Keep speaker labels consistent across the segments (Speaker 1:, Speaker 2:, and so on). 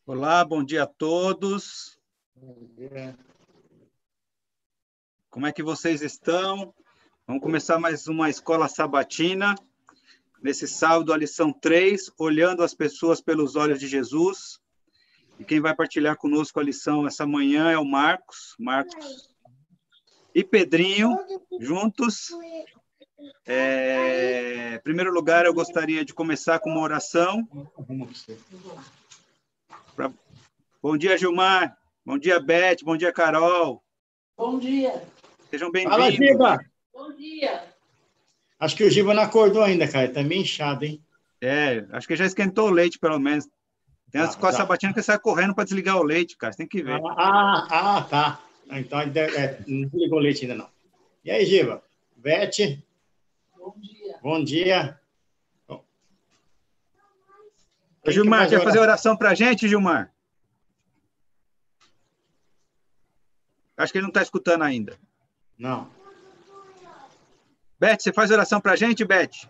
Speaker 1: Olá, bom dia a todos.
Speaker 2: Bom dia.
Speaker 1: Como é que vocês estão? Vamos começar mais uma escola sabatina. Nesse sábado, a lição 3, olhando as pessoas pelos olhos de Jesus. E quem vai partilhar conosco a lição essa manhã é o Marcos e Pedrinho, juntos. Em primeiro lugar, eu gostaria de começar com uma oração. Bom dia, Gilmar. Bom dia, Beth. Bom dia, Carol.
Speaker 3: Bom dia.
Speaker 1: Sejam bem-vindos.
Speaker 2: Fala, Giba.
Speaker 3: Bom dia.
Speaker 2: Acho que o Giba não acordou ainda, cara. Tá meio inchado, hein?
Speaker 1: Acho que já esquentou o leite, pelo menos. Tem as escolas sabatinas que sai correndo para desligar o leite, cara. Você tem que ver.
Speaker 2: Tá. Então, não desligou o leite ainda, não. E aí, Giba? Beth?
Speaker 3: Bom dia.
Speaker 2: Bom dia.
Speaker 1: Ô, Gilmar, quer fazer oração para a gente, Gilmar? Acho que ele não está escutando ainda.
Speaker 2: Não.
Speaker 1: Beth, você faz oração para a gente, Beth?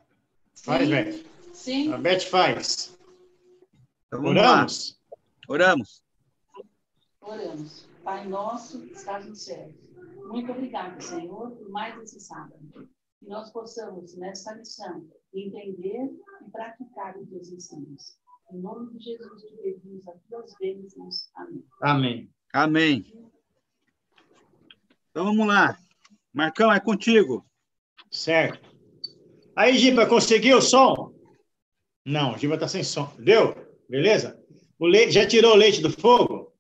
Speaker 2: Faz, Beth.
Speaker 3: Sim.
Speaker 2: A Beth faz.
Speaker 1: Então, vamos
Speaker 2: Oramos?
Speaker 1: Lá.
Speaker 3: Oramos. Pai nosso, que estás no céu. Muito obrigada, Senhor, por mais esse sábado. Que nós possamos, nessa lição, entender e praticar os teus ensinos. Em nome de Jesus, te pedimos as tuas bênçãos. Amém.
Speaker 2: Amém.
Speaker 1: Amém. Então, vamos lá. Marcão, é contigo.
Speaker 2: Certo. Aí, Giba, conseguiu o som? Não, Giba tá sem som. Deu? Beleza? O leite, já tirou o leite do fogo?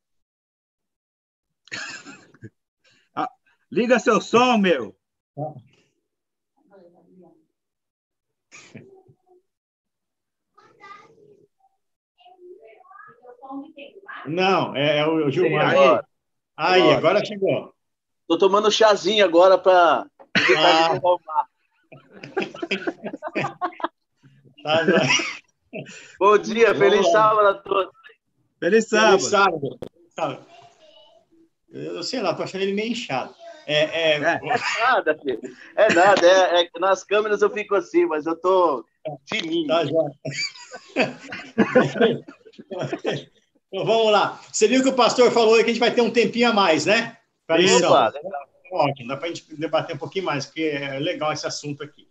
Speaker 1: Liga seu som, meu.
Speaker 2: Não, é o Gilmar. Aí, agora chegou.
Speaker 4: Tô tomando chazinho agora para evitar de roubar. Bom dia, feliz sábado a todos.
Speaker 1: Feliz sábado.
Speaker 2: Eu sei lá, tô achando ele meio inchado.
Speaker 4: É nada, filho. É nada. Nas câmeras eu fico assim, mas eu tô fininho.
Speaker 2: Tá, já. Então, vamos lá. Você viu que o pastor falou que a gente vai ter um tempinho a mais, né? Para lição. Ótimo, dá para a gente debater um pouquinho mais, porque é legal esse assunto aqui.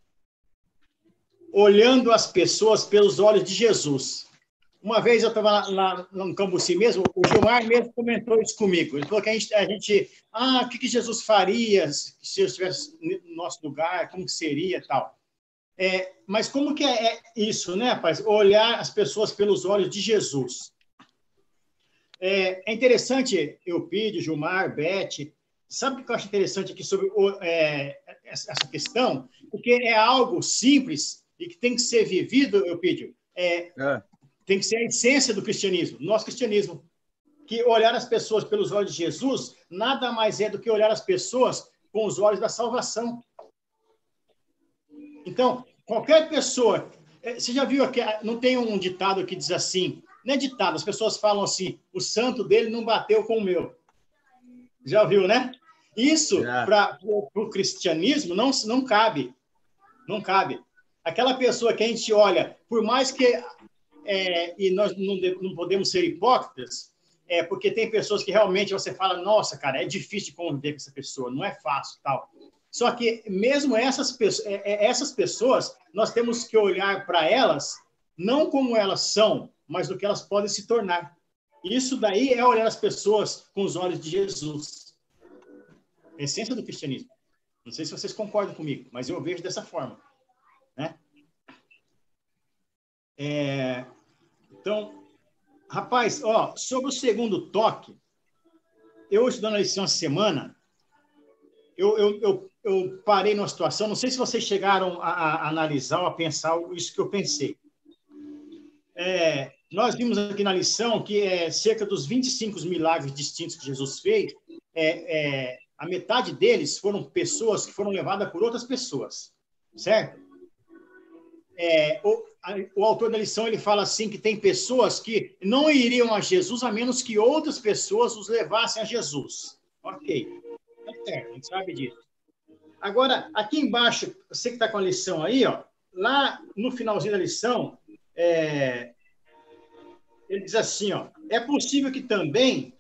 Speaker 2: Olhando as pessoas pelos olhos de Jesus. Uma vez eu estava lá no Cambuci mesmo, o Gilmar mesmo comentou isso comigo. Ele falou que o que Jesus faria se eu estivesse no nosso lugar, como que seria e tal. Mas como que é isso, né, rapaz? Olhar as pessoas pelos olhos de Jesus. É interessante, Eupídio, Gilmar, Beth, sabe o que eu acho interessante aqui sobre essa questão? Porque é algo simples e que tem que ser vivido, Eupídio. Tem que ser a essência do cristianismo, nosso cristianismo. Que olhar as pessoas pelos olhos de Jesus nada mais é do que olhar as pessoas com os olhos da salvação. Então, qualquer pessoa... Você já viu aqui, não tem um ditado que diz assim, não é ditado, as pessoas falam assim, o santo dele não bateu com o meu. Já ouviu, né? Isso, para o cristianismo, não cabe. Não cabe. Aquela pessoa que a gente olha, por mais que... e nós não podemos ser hipócritas, porque tem pessoas que realmente você fala, nossa, cara, é difícil de conviver com essa pessoa, não é fácil, tal. Só que mesmo essas pessoas, nós temos que olhar para elas, não como elas são, mas do que elas podem se tornar. Isso daí é olhar as pessoas com os olhos de Jesus. A essência do cristianismo. Não sei se vocês concordam comigo, mas eu vejo dessa forma, né? Então, rapaz, sobre o segundo toque, eu estudando a lição essa semana, eu parei numa situação, não sei se vocês chegaram a analisar ou a pensar isso que eu pensei. Nós vimos aqui na lição que cerca dos 25 milagres distintos que Jesus fez, a metade deles foram pessoas que foram levadas por outras pessoas, certo? O autor da lição ele fala assim que tem pessoas que não iriam a Jesus a menos que outras pessoas os levassem a Jesus. Ok, tá certo, a gente sabe disso. Agora, aqui embaixo, você que está com a lição aí, lá no finalzinho da lição, ele diz assim, É possível que também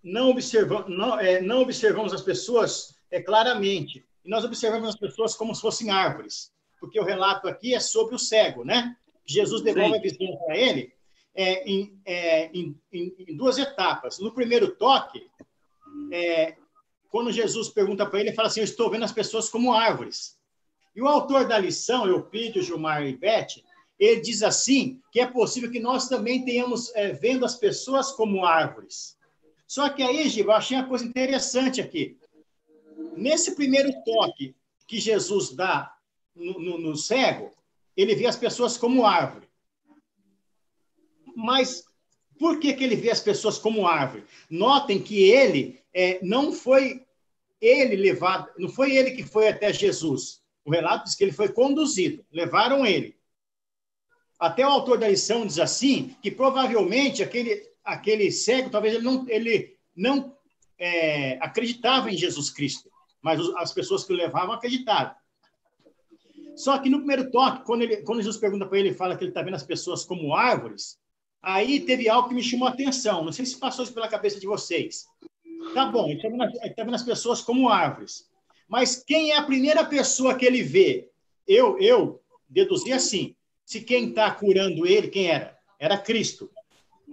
Speaker 2: não observamos as pessoas claramente. E nós observamos as pessoas como se fossem árvores. Porque o relato aqui é sobre o cego, né? Jesus devolve a visão para ele em duas etapas. No primeiro toque, quando Jesus pergunta para ele, ele fala assim, eu estou vendo as pessoas como árvores. E o autor da lição, Eupídio, Gilmar e Beth, ele diz assim, que é possível que nós também tenhamos vendo as pessoas como árvores. Só que aí, Gil, eu achei uma coisa interessante aqui. Nesse primeiro toque que Jesus dá no cego, ele vê as pessoas como árvore. Mas por que ele vê as pessoas como árvore? Notem que ele não foi ele levado, não foi ele que foi até Jesus. O relato diz que ele foi conduzido, levaram ele. Até o autor da lição diz assim, que provavelmente aquele cego, talvez ele não acreditava em Jesus Cristo, mas as pessoas que o levavam acreditavam. Só que no primeiro toque, quando Jesus pergunta para ele, fala que ele está vendo as pessoas como árvores, aí teve algo que me chamou a atenção. Não sei se passou isso pela cabeça de vocês. Tá bom, ele está vendo as pessoas como árvores. Mas quem é a primeira pessoa que ele vê? Eu deduzi assim. Se quem está curando ele, quem era? Era Cristo.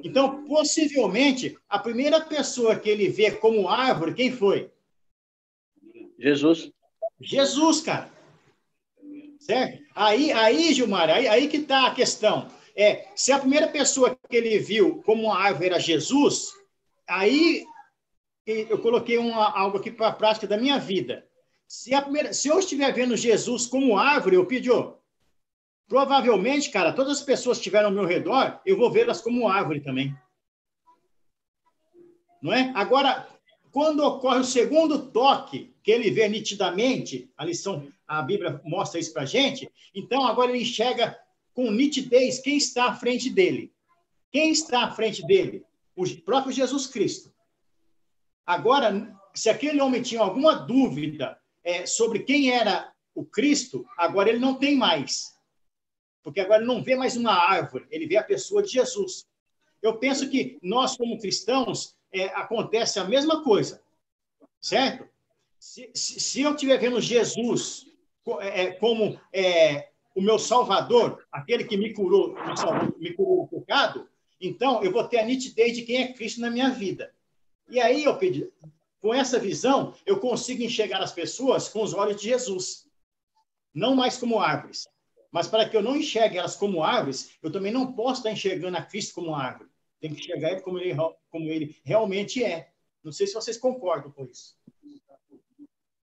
Speaker 2: Então, possivelmente, a primeira pessoa que ele vê como árvore, quem foi?
Speaker 4: Jesus.
Speaker 2: Jesus, cara. Certo? Aí Gilmar, aí que está a questão. Se a primeira pessoa que ele viu como uma árvore era Jesus, aí eu coloquei algo aqui para a prática da minha vida. Se eu estiver vendo Jesus como árvore, eu pedi, provavelmente, cara, todas as pessoas que estiveram ao meu redor, eu vou vê-las como árvore também. Não é? Agora, quando ocorre o segundo toque, que ele vê nitidamente, a Bíblia mostra isso para a gente, então agora ele enxerga com nitidez quem está à frente dele. Quem está à frente dele? O próprio Jesus Cristo. Agora, se aquele homem tinha alguma dúvida sobre quem era o Cristo, agora ele não tem mais. Porque agora ele não vê mais uma árvore, ele vê a pessoa de Jesus. Eu penso que nós, como cristãos, acontece a mesma coisa, certo? Se eu estiver vendo Jesus como o meu Salvador, aquele que me curou do pecado, então eu vou ter a nitidez de quem é Cristo na minha vida. E aí, com essa visão, eu consigo enxergar as pessoas com os olhos de Jesus, não mais como árvores. Mas para que eu não enxergue elas como árvores, eu também não posso estar enxergando a Cristo como árvore. Tem que enxergar ele como ele realmente é. Não sei se vocês concordam com isso.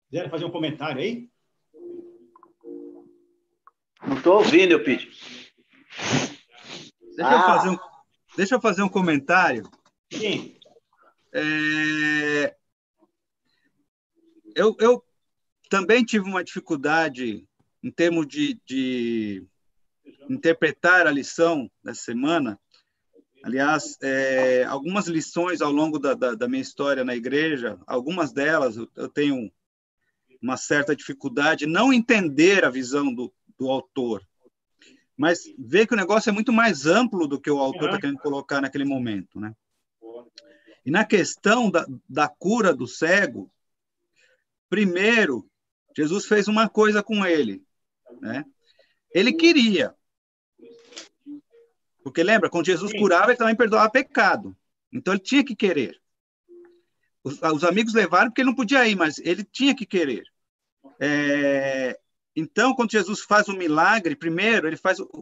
Speaker 2: Quiserem fazer um comentário aí?
Speaker 4: Não estou ouvindo, eu pedi.
Speaker 1: Deixa eu fazer um comentário.
Speaker 2: Sim.
Speaker 1: Eu também tive uma dificuldade em termos de interpretar a lição dessa semana. Aliás, algumas lições ao longo da minha história na igreja, algumas delas eu tenho uma certa dificuldade em não entender a visão do autor, mas ver que o negócio é muito mais amplo do que o autor está querendo colocar naquele momento, né? E na questão da cura do cego, primeiro, Jesus fez uma coisa com ele, né? Ele queria. Porque lembra, quando Jesus curava, ele também perdoava pecado. Então, ele tinha que querer. Os amigos levaram porque ele não podia ir, mas ele tinha que querer. Então, quando Jesus faz o milagre, primeiro,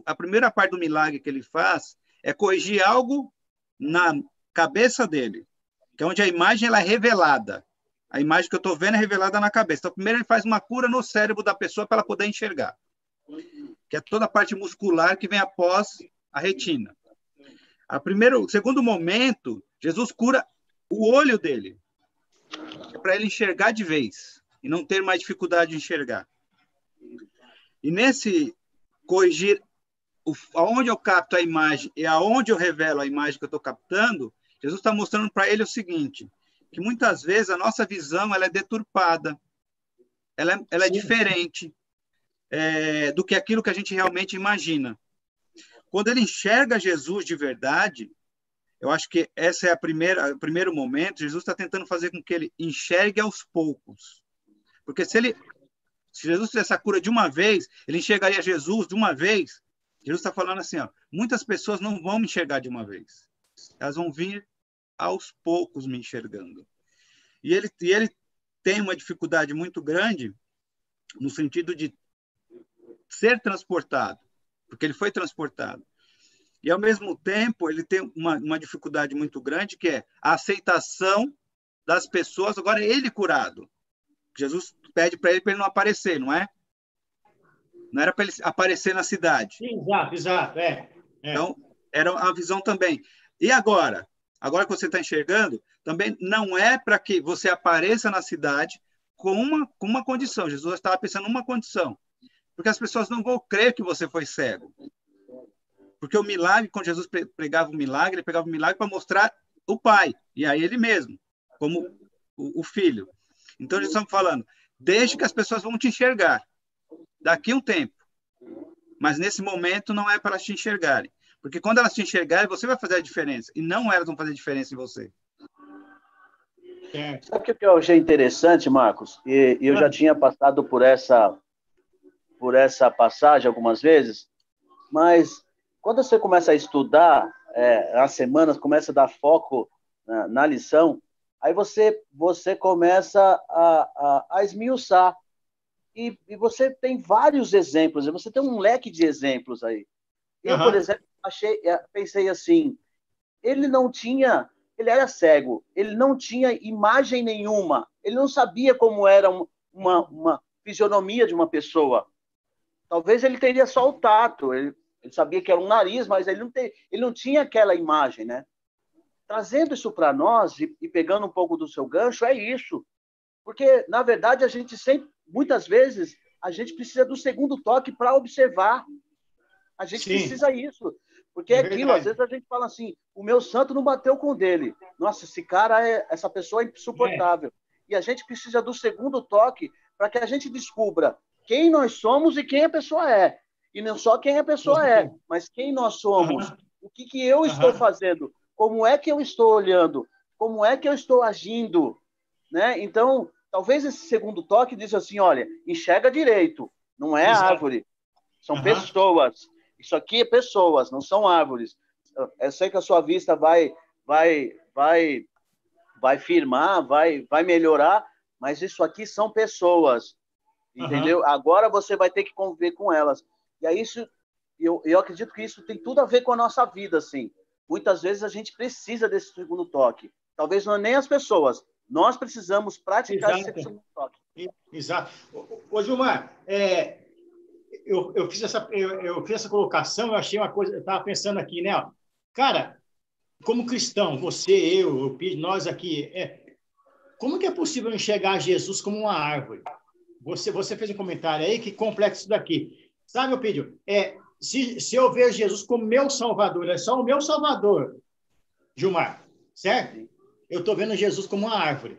Speaker 1: a primeira parte do milagre que ele faz é corrigir algo na cabeça dele, que é onde a imagem ela é revelada. A imagem que eu estou vendo é revelada na cabeça. Então, primeiro, ele faz uma cura no cérebro da pessoa para ela poder enxergar, que é toda a parte muscular que vem após a retina. O segundo momento, Jesus cura o olho dele, para ele enxergar de vez e não ter mais dificuldade de enxergar. E nesse corrigir aonde eu capto a imagem e aonde eu revelo a imagem que eu estou captando, Jesus está mostrando para ele o seguinte, que muitas vezes a nossa visão ela é deturpada, ela é diferente do que aquilo que a gente realmente imagina. Quando ele enxerga Jesus de verdade, eu acho que esse é o primeiro momento. Jesus está tentando fazer com que ele enxergue aos poucos. Porque se Jesus fizesse a cura de uma vez, ele enxergaria Jesus de uma vez. Jesus está falando assim, ó, muitas pessoas não vão me enxergar de uma vez. Elas vão vir aos poucos me enxergando. E ele tem uma dificuldade muito grande no sentido de ser transportado, porque ele foi transportado. E, ao mesmo tempo, ele tem uma dificuldade muito grande, que é a aceitação das pessoas. Agora, ele curado. Jesus pede para ele não aparecer, não é? Não era para ele aparecer na cidade.
Speaker 2: Sim, exato.
Speaker 1: Então, era a visão também. E agora? Agora que você está enxergando, também não é para que você apareça na cidade com uma condição. Jesus estava pensando numa condição. Porque as pessoas não vão crer que você foi cego. Porque o milagre, quando Jesus pregava o milagre, ele pegava o milagre para mostrar o Pai, e aí ele mesmo, como o Filho. Então, eles estão falando, deixe que as pessoas vão te enxergar daqui a um tempo. Mas, nesse momento, não é para elas te enxergarem. Porque quando elas te enxergarem, você vai fazer a diferença. E não elas vão fazer a diferença em você.
Speaker 4: Sabe o que eu achei interessante, Marcos? E eu já tinha passado por essa passagem algumas vezes, mas quando você começa a estudar, as semanas, começa a dar foco na lição, aí você começa a esmiuçar. E você tem vários exemplos, você tem um leque de exemplos aí. Eu, por exemplo, pensei assim, ele era cego, ele não tinha imagem nenhuma, ele não sabia como era uma fisionomia de uma pessoa. Talvez ele teria só o tato, ele sabia que era um nariz, mas ele não tinha aquela imagem, né? Trazendo isso para nós e pegando um pouco do seu gancho, é isso. Porque, na verdade, muitas vezes, a gente precisa do segundo toque para observar. A gente precisa disso. Porque é aquilo, às vezes a gente fala assim, o meu santo não bateu com o dele. Nossa, essa pessoa é insuportável. E a gente precisa do segundo toque para que a gente descubra quem nós somos e quem a pessoa é. E não só quem a pessoa é, mas quem nós somos. O que eu estou fazendo? Como é que eu estou olhando? Como é que eu estou agindo? Né? Então, talvez esse segundo toque diz assim, olha, enxerga direito, não é árvore, são pessoas. Isso aqui é pessoas, não são árvores. Eu sei que a sua vista vai firmar, vai melhorar, mas isso aqui são pessoas. Entendeu? Agora você vai ter que conviver com elas. E aí eu acredito que isso tem tudo a ver com a nossa vida, assim. Muitas vezes a gente precisa desse segundo toque. Talvez não é nem as pessoas. Nós precisamos praticar esse segundo toque.
Speaker 2: Exato. Ô, Gilmar, eu fiz essa colocação, eu achei uma coisa, eu estava pensando aqui, né? Ó, cara, como cristão, você, eu, nós aqui, como que é possível enxergar Jesus como uma árvore? Você fez um comentário aí que completa isso daqui. Sabe, meu Pídio? Se eu ver Jesus como meu Salvador, é só o meu Salvador, Gilmar, certo? Eu estou vendo Jesus como uma árvore.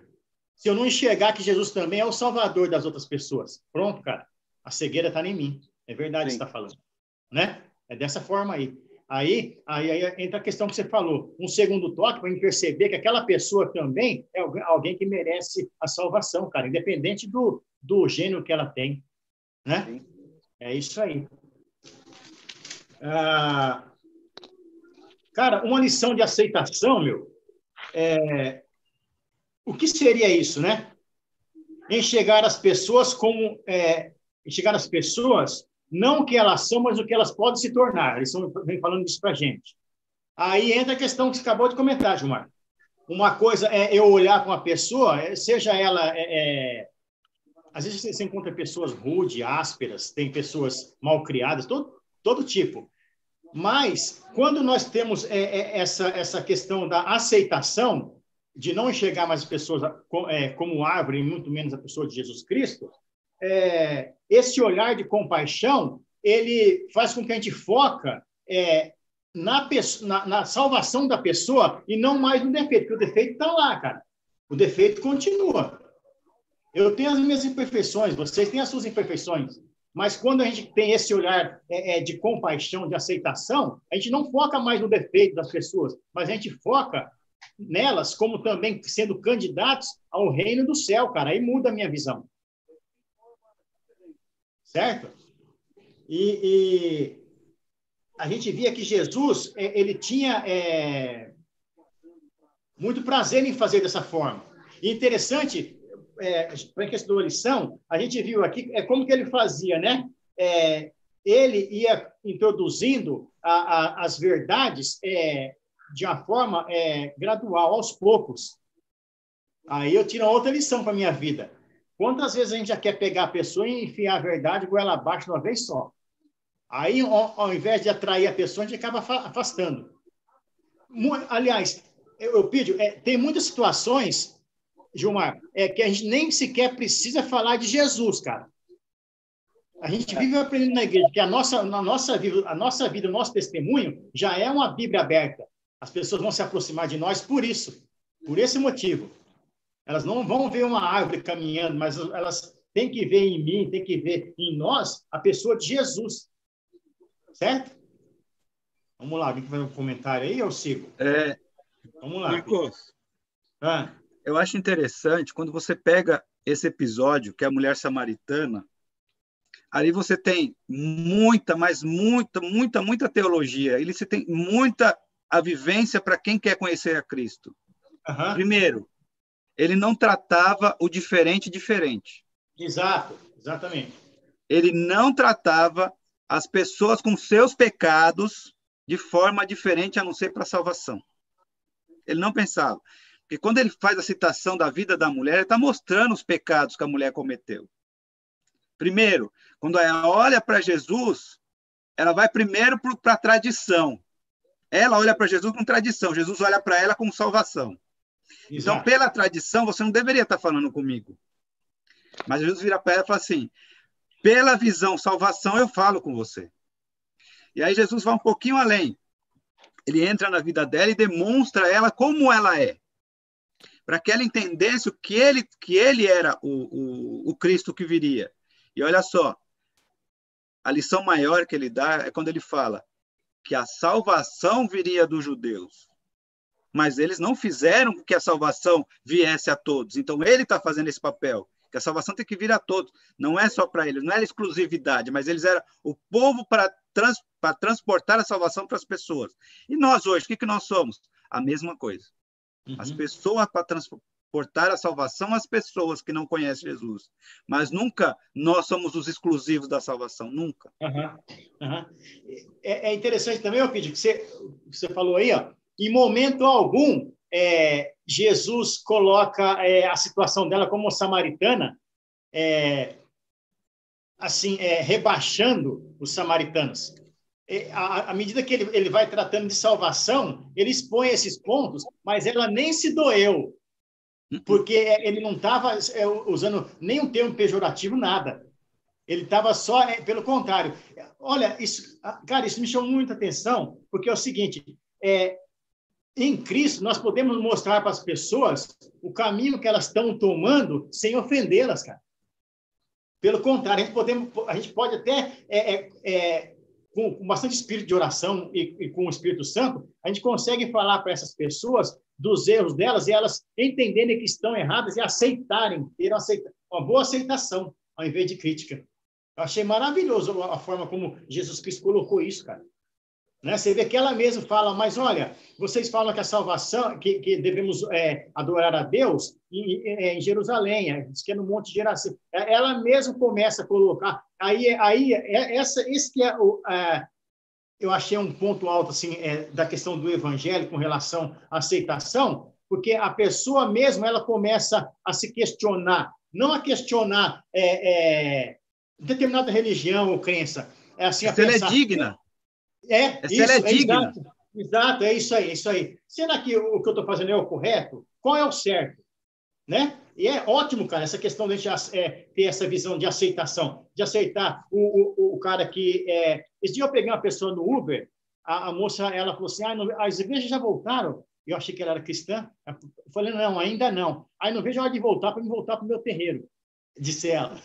Speaker 2: Se eu não enxergar que Jesus também é o Salvador das outras pessoas, pronto, cara, a cegueira está em mim. É verdade o que você está falando. Né? É dessa forma aí. Aí entra a questão que você falou. Um segundo toque para perceber que aquela pessoa também é alguém que merece a salvação, cara, independente do gênero que ela tem. Né? Sim. É isso aí. Cara, uma lição de aceitação, o que seria isso, né? Enxergar as pessoas como... enxergar as pessoas, não o que elas são, mas o que elas podem se tornar. Eles vêm falando isso para a gente. Aí entra a questão que você acabou de comentar, Gilmar. Uma coisa é eu olhar para uma pessoa, seja ela... às vezes você encontra pessoas rudes, ásperas, tem pessoas mal criadas, todo tipo. Mas, quando nós temos essa questão da aceitação, de não enxergar mais as pessoas como árvore, e muito menos a pessoa de Jesus Cristo, esse olhar de compaixão, ele faz com que a gente foca na salvação da pessoa e não mais no defeito, porque o defeito está lá, cara. O defeito continua. Eu tenho as minhas imperfeições, vocês têm as suas imperfeições, Mas quando a gente tem esse olhar de compaixão, de aceitação, a gente não foca mais no defeito das pessoas, mas a gente foca nelas como também sendo candidatos ao reino do céu, cara. Aí muda a minha visão. Certo? E a gente via que Jesus, ele tinha muito prazer em fazer dessa forma. E interessante, para a questão da lição, a gente viu aqui como que ele fazia, né? Ele ia introduzindo as verdades de uma forma gradual, aos poucos. Aí eu tiro outra lição para a minha vida. Quantas vezes a gente já quer pegar a pessoa e enfiar a verdade goela abaixo de uma vez só? Aí, ao invés de atrair a pessoa, a gente acaba afastando. Aliás, Eupídio, tem muitas situações, Gilmar, que a gente nem sequer precisa falar de Jesus, cara. A gente vive aprendendo na igreja que a nossa vida, o nosso testemunho, já é uma Bíblia aberta. As pessoas vão se aproximar de nós por isso, por esse motivo. Elas não vão ver uma árvore caminhando, mas elas têm que ver em mim, têm que ver em nós a pessoa de Jesus. Certo? Vamos lá, alguém que vai um comentário aí, eu sigo. Vamos lá.
Speaker 1: Marcos, eu acho interessante quando você pega esse episódio, que é a mulher samaritana, ali você tem muita teologia. Ele se tem muita a vivência para quem quer conhecer a Cristo.
Speaker 2: Uhum.
Speaker 1: Primeiro, ele não tratava o diferente.
Speaker 2: Exato, exatamente.
Speaker 1: Ele não tratava as pessoas com seus pecados de forma diferente, a não ser para a salvação. Ele não pensava. Porque quando ele faz a citação da vida da mulher, ele está mostrando os pecados que a mulher cometeu. Primeiro, quando ela olha para Jesus, ela vai primeiro para a tradição. Ela olha para Jesus com tradição. Jesus olha para ela com salvação.
Speaker 2: Exato.
Speaker 1: Então, pela tradição, você não deveria estar falando comigo. Mas Jesus vira para ela e fala assim, pela visão salvação, eu falo com você. E aí Jesus vai um pouquinho além. Ele entra na vida dela e demonstra a ela como ela é. Para que ela entendesse que ele era o Cristo que viria. E olha só, a lição maior que ele dá é quando ele fala que a salvação viria dos judeus. Mas eles não fizeram que a salvação viesse a todos. Então, ele está fazendo esse papel, que a salvação tem que vir a todos. Não é só para eles, não era exclusividade, mas eles eram o povo para transportar a salvação para as pessoas. E nós hoje, o que nós somos? A mesma coisa. As pessoas para transportar a salvação às pessoas que não conhecem Jesus. Mas nunca nós somos os exclusivos da salvação, nunca.
Speaker 2: É interessante também, Eupídio, que você falou aí, ó, em momento algum, Jesus coloca a situação dela como samaritana, rebaixando os samaritanos. À medida que ele vai tratando de salvação, ele expõe esses pontos, mas ela nem se doeu, porque ele não estava usando nenhum termo pejorativo, nada. Ele estava só, pelo contrário. Olha, cara, isso me chamou muita atenção, porque é o seguinte, em Cristo, nós podemos mostrar para as pessoas o caminho que elas estão tomando sem ofendê-las, cara. Pelo contrário, a gente pode até, com bastante espírito de oração e com o Espírito Santo, a gente consegue falar para essas pessoas dos erros delas e elas entenderem que estão erradas e aceitarem, ter uma boa aceitação, ao invés de crítica. Eu achei maravilhoso a forma como Jesus Cristo colocou isso, cara. Né? Você vê que ela mesma fala, mas olha, vocês falam que a salvação, que devemos adorar a Deus em Jerusalém, diz que é no Monte Gerazim. Ela mesma começa a colocar. Esse que eu achei um ponto alto assim, da questão do evangelho com relação à aceitação, porque a pessoa mesma ela começa a se questionar, não a questionar determinada religião ou crença. Assim,
Speaker 1: se ela é digna.
Speaker 2: Isso,
Speaker 1: ela é digna.
Speaker 2: Exato, é isso aí. Será que o que eu estou fazendo é o correto? Qual é o certo? Né? E é ótimo, cara, essa questão de a gente ter essa visão de aceitação, de aceitar o cara que... Esse dia eu peguei uma pessoa no Uber, a moça, ela falou assim, as igrejas já voltaram. Eu achei que ela era cristã. Eu falei, não, ainda não. Aí não vejo a hora de voltar para me voltar para o meu terreiro, disse ela.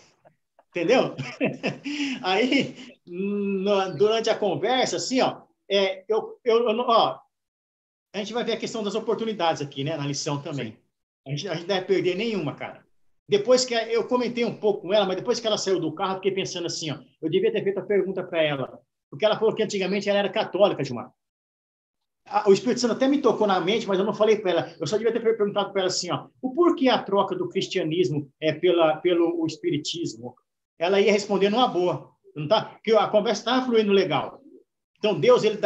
Speaker 2: Entendeu? Aí, durante a conversa, assim, ó, ó, a gente vai ver a questão das oportunidades aqui, né, na lição também. A gente não deve perder nenhuma, cara. Depois que eu comentei um pouco com ela, mas depois que ela saiu do carro, eu fiquei pensando assim, ó, eu devia ter feito a pergunta para ela, porque ela falou que antigamente ela era católica, Gilmar. O Espírito Santo até me tocou na mente, mas eu não falei para ela. Eu só devia ter perguntado para ela assim, ó, o porquê a troca do cristianismo pelo espiritismo? Ela ia responder numa boa, não tá? Porque a conversa estava fluindo legal. Então Deus ele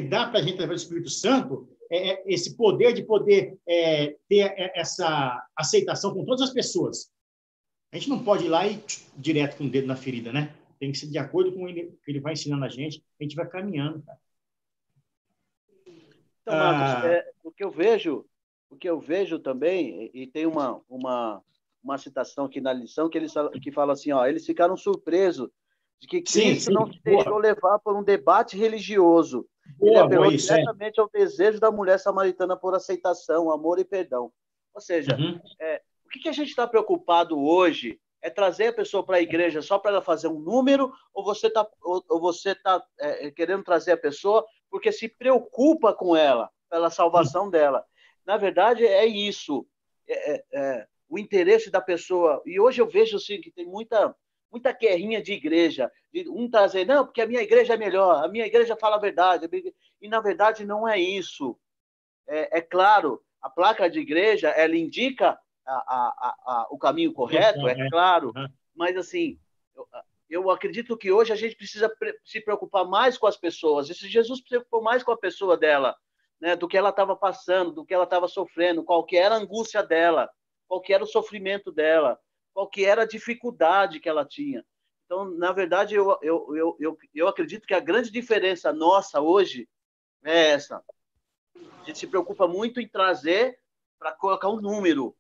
Speaker 2: dá para a gente através do Espírito Santo esse poder de poder ter essa aceitação com todas as pessoas. A gente não pode ir lá e direto com o dedo na ferida, né? Tem que ser de acordo com o que ele vai ensinando a gente vai caminhando, cara.
Speaker 4: Então, Marcos, o que eu vejo também, e tem uma citação aqui na lição que fala assim, ó, eles ficaram surpresos de que Cristo não se deixou levar por um debate religioso. Ele apelou diretamente ao desejo da mulher samaritana por aceitação, amor e perdão. Ou seja, o que a gente está preocupado hoje é trazer a pessoa para a igreja só para ela fazer um número, ou você está querendo trazer a pessoa porque se preocupa com ela, pela salvação dela. Na verdade, é isso. O interesse da pessoa. E hoje eu vejo assim, que tem muita guerrinha de igreja. De um trazer, não, porque a minha igreja é melhor, a minha igreja fala a verdade. E, na verdade, não é isso. É claro, a placa de igreja, ela indica o caminho correto, é claro. Mas, assim, eu acredito que hoje a gente precisa se preocupar mais com as pessoas. E se Jesus se preocupou mais com a pessoa dela, né, do que ela estava passando, do que ela estava sofrendo, qual que era a angústia dela, qual que era o sofrimento dela, qual que era a dificuldade que ela tinha. Então, na verdade, eu acredito que a grande diferença nossa hoje é essa. A gente se preocupa muito em trazer para colocar um número.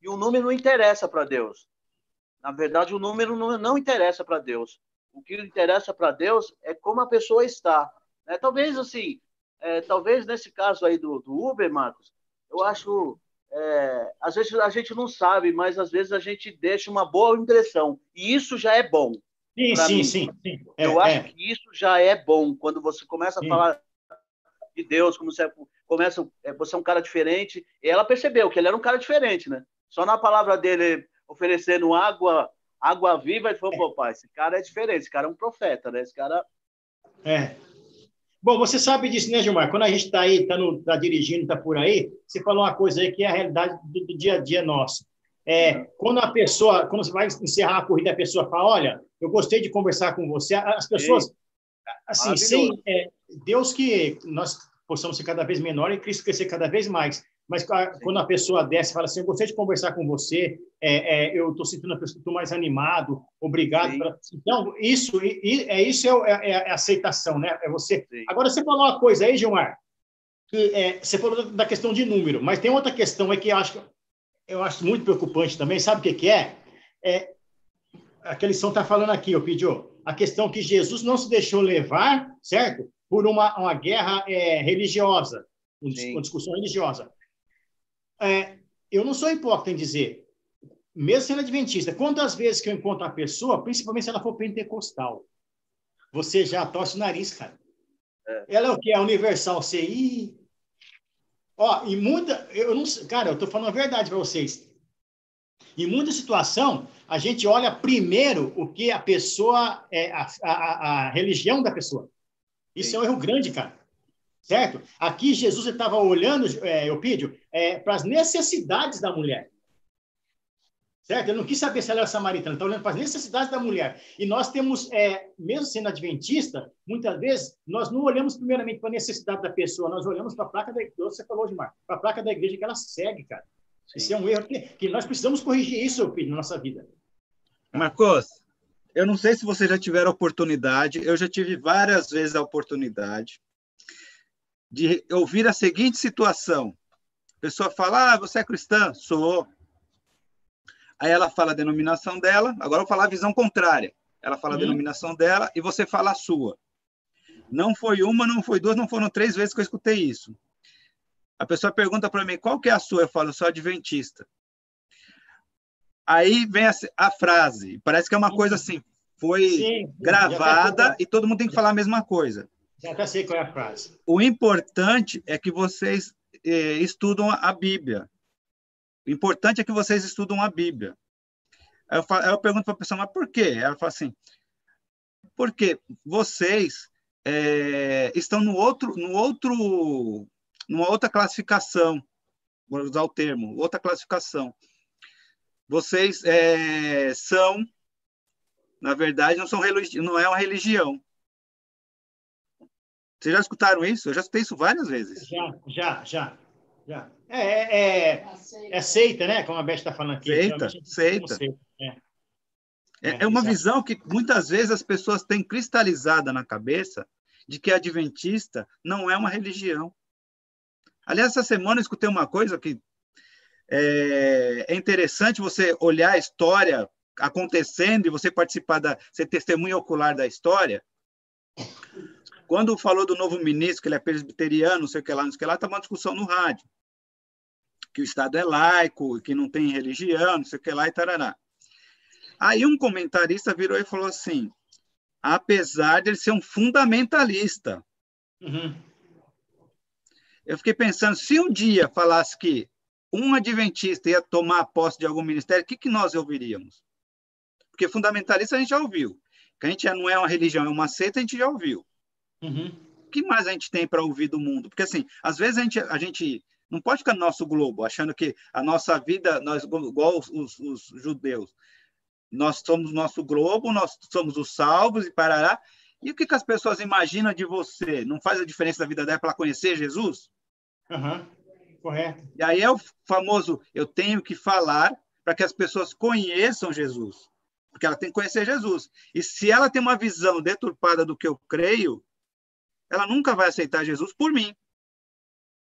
Speaker 4: E o número não interessa para Deus. Na verdade, o número não interessa para Deus. O que interessa para Deus é como a pessoa está. Talvez, assim, talvez nesse caso aí do Uber, Marcos, eu acho... às vezes a gente não sabe, mas às vezes a gente deixa uma boa impressão. E isso já é bom.
Speaker 2: Sim.
Speaker 4: Eu acho que isso já é bom. Quando você começa a falar de Deus, como você é um cara diferente. E ela percebeu que ele era um cara diferente, né? Só na palavra dele oferecendo água viva, ele falou, pô, pai, esse cara é diferente, esse cara é um profeta, né? Esse cara...
Speaker 2: Bom, você sabe disso, né, Gilmar? Quando a gente está aí, tá dirigindo, está por aí, você falou uma coisa aí que é a realidade do dia a dia nosso. Quando você vai encerrar a corrida, a pessoa fala, olha, eu gostei de conversar com você. As pessoas, assim, Deus que nós possamos ser cada vez menor e Cristo crescer cada vez mais. Mas quando a pessoa desce e fala assim, eu gostei de conversar com você, eu estou sentindo a pessoa, estou mais animado, obrigado. Então, isso é aceitação, né? É você. Agora, você falou uma coisa aí, Gilmar, que você falou da questão de número, mas tem outra questão aí que eu acho muito preocupante também, sabe o que é? A que a lição está falando aqui, eu pedi, a questão que Jesus não se deixou levar, certo? Por uma guerra religiosa, uma discussão religiosa. Eu não sou hipócrita em dizer, mesmo sendo adventista, quantas vezes que eu encontro a pessoa, principalmente se ela for pentecostal, você já torce o nariz, cara. Ela é o que? É universal CI. E muita... Cara, eu estou falando a verdade para vocês. Em muita situação, a gente olha primeiro o que a pessoa... a religião da pessoa. Isso é um erro grande, cara. Certo? Aqui Jesus estava olhando, Eupídio, para as necessidades da mulher. Certo? Ele não quis saber se ela era samaritana, ele está olhando para as necessidades da mulher. E nós temos, mesmo sendo adventista, muitas vezes, nós não olhamos primeiramente para a necessidade da pessoa, nós olhamos para a placa da igreja, você falou, Gilmar, para a placa da igreja que ela segue, cara. Esse é um erro que nós precisamos corrigir isso, Eupídio, na nossa vida.
Speaker 1: Marcos, eu não sei se você já tiver a oportunidade, eu já tive várias vezes a oportunidade de ouvir a seguinte situação. A pessoa fala, você é cristã? Sou. Aí ela fala a denominação dela, agora eu vou falar a visão contrária. Ela fala a denominação dela e você fala a sua. Não foi uma, não foi duas, não foram 3 vezes que eu escutei isso. A pessoa pergunta para mim, qual que é a sua? Eu falo, eu sou adventista. Aí vem a frase, parece que é uma coisa assim, foi
Speaker 2: Sim,
Speaker 1: gravada e todo mundo tem que falar a mesma coisa.
Speaker 2: já até sei qual é a frase.
Speaker 1: O importante é que vocês estudam a Bíblia. O importante é que vocês estudam a Bíblia. Aí eu pergunto para a pessoa, mas por quê? Ela fala assim, porque vocês estão numa outra classificação, vou usar o termo, outra classificação. Vocês são, na verdade, não é uma religião. Vocês já escutaram isso? Eu já escutei isso várias vezes.
Speaker 2: Já. É seita, né? Como a Beth está falando aqui.
Speaker 1: Seita. É uma visão que muitas vezes as pessoas têm cristalizada na cabeça de que adventista não é uma religião. Aliás, essa semana eu escutei uma coisa que é interessante você olhar a história acontecendo e você participar ser testemunha ocular da história. Quando falou do novo ministro, que ele é presbiteriano, não sei o que lá, estava uma discussão no rádio. Que o Estado é laico, que não tem religião, não sei o que lá, e tarará. Aí um comentarista virou e falou assim, apesar de ele ser um fundamentalista.
Speaker 2: Uhum.
Speaker 1: Eu fiquei pensando, se um dia falasse que um adventista ia tomar posse de algum ministério, o que nós ouviríamos? Porque fundamentalista a gente já ouviu. Que a gente não é uma religião, é uma seita, a gente já ouviu.
Speaker 2: Uhum.
Speaker 1: O que mais a gente tem para ouvir do mundo? Porque, assim, às vezes a gente não pode ficar no nosso globo, achando que a nossa vida, nós igual os judeus, nós somos nosso globo, nós somos os salvos e parará. E o que as pessoas imaginam de você? Não faz a diferença da vida dela para conhecer Jesus?
Speaker 2: Uhum. Correto.
Speaker 1: E aí é o famoso, eu tenho que falar para que as pessoas conheçam Jesus. Porque ela tem que conhecer Jesus. E se ela tem uma visão deturpada do que eu creio, ela nunca vai aceitar Jesus por mim.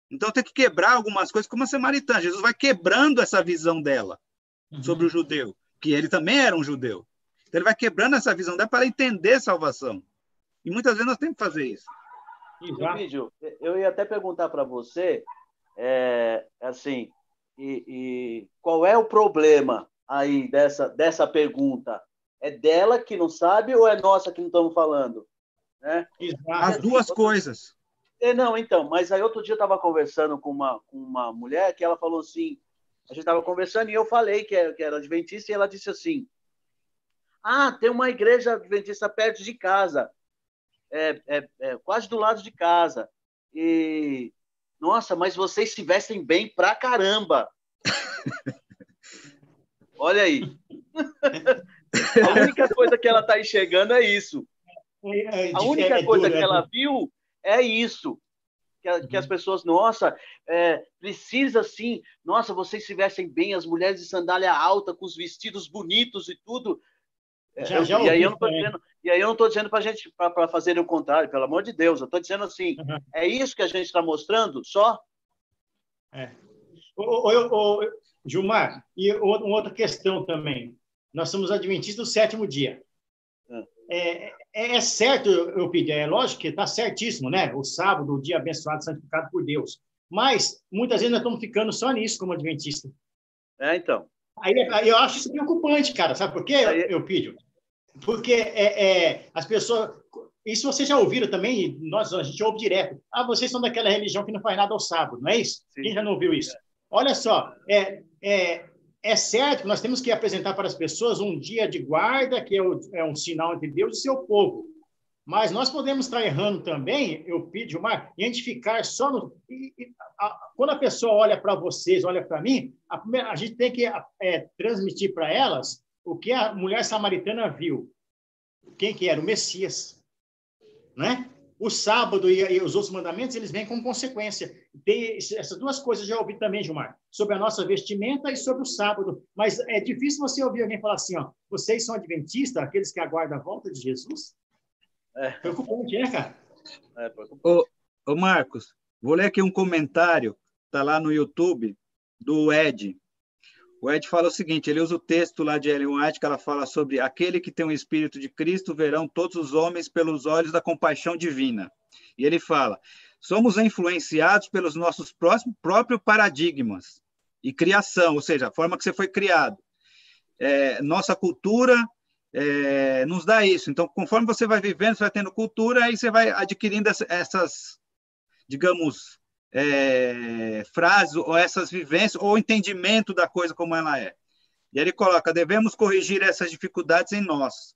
Speaker 1: Então tem que quebrar algumas coisas, como a samaritana. Jesus vai quebrando essa visão dela sobre o judeu, que ele também era um judeu. Então ele vai quebrando essa visão dela para entender salvação. E muitas vezes nós temos que fazer isso.
Speaker 4: Vídeo, eu ia até perguntar para você, assim, qual é o problema aí dessa pergunta? É dela que não sabe ou é nossa que não estamos falando? Né?
Speaker 1: As duas coisas.
Speaker 4: Não, então, mas aí outro dia eu estava conversando com uma mulher que ela falou assim, a gente estava conversando e eu falei que era adventista e ela disse assim, tem uma igreja adventista perto de casa, quase do lado de casa, e, nossa, mas vocês se vestem bem pra caramba. Olha aí. A única coisa que ela está enxergando é isso. A única coisa que ela viu é isso. Que as pessoas, nossa, precisa sim, nossa, vocês se vestem bem, as mulheres de sandália alta, com os vestidos bonitos e tudo. E aí eu não estou dizendo para a gente para fazer o contrário, pelo amor de Deus, eu estou dizendo assim, é isso que a gente está mostrando só?
Speaker 2: Gilmar, e uma outra questão também. Nós somos adventistas do sétimo dia. É certo, eu pedi, é lógico que está certíssimo, né? O sábado, o dia abençoado, santificado por Deus. Mas, muitas vezes, nós estamos ficando só nisso como adventista.
Speaker 4: Então.
Speaker 2: Aí eu acho isso preocupante, cara. Sabe por quê, eu pedi? Porque as pessoas... Isso vocês já ouviram também, a gente ouve direto. Vocês são daquela religião que não faz nada ao sábado, não é isso? Sim. Quem já não ouviu isso? Olha só, é certo que nós temos que apresentar para as pessoas um dia de guarda, que é um sinal entre Deus e seu povo. Mas nós podemos estar errando também, eu pido, Gilmar, e a gente ficar só no... Quando a pessoa olha para vocês, olha para mim, a gente tem que transmitir para elas o que a mulher samaritana viu. Quem que era? O Messias. Né? O sábado e os outros mandamentos, eles vêm como consequência. Tem essas duas coisas eu já ouvi também, Gilmar, sobre a nossa vestimenta e sobre o sábado. Mas é difícil você ouvir alguém falar assim, vocês são adventistas, aqueles que aguardam a volta de Jesus? Preocupante, né, cara?
Speaker 1: Ô, Marcos, vou ler aqui um comentário, está lá no YouTube, do Ed. O Ed fala o seguinte, ele usa o texto lá de Ellen White, que ela fala sobre aquele que tem o Espírito de Cristo, verão todos os homens pelos olhos da compaixão divina. E ele fala, somos influenciados pelos nossos próprios paradigmas e criação, ou seja, a forma que você foi criado. nossa cultura nos dá isso. Então, conforme você vai vivendo, você vai tendo cultura, aí você vai adquirindo essas, digamos, frases, ou essas vivências, ou entendimento da coisa como ela é. E ele coloca: devemos corrigir essas dificuldades em nós.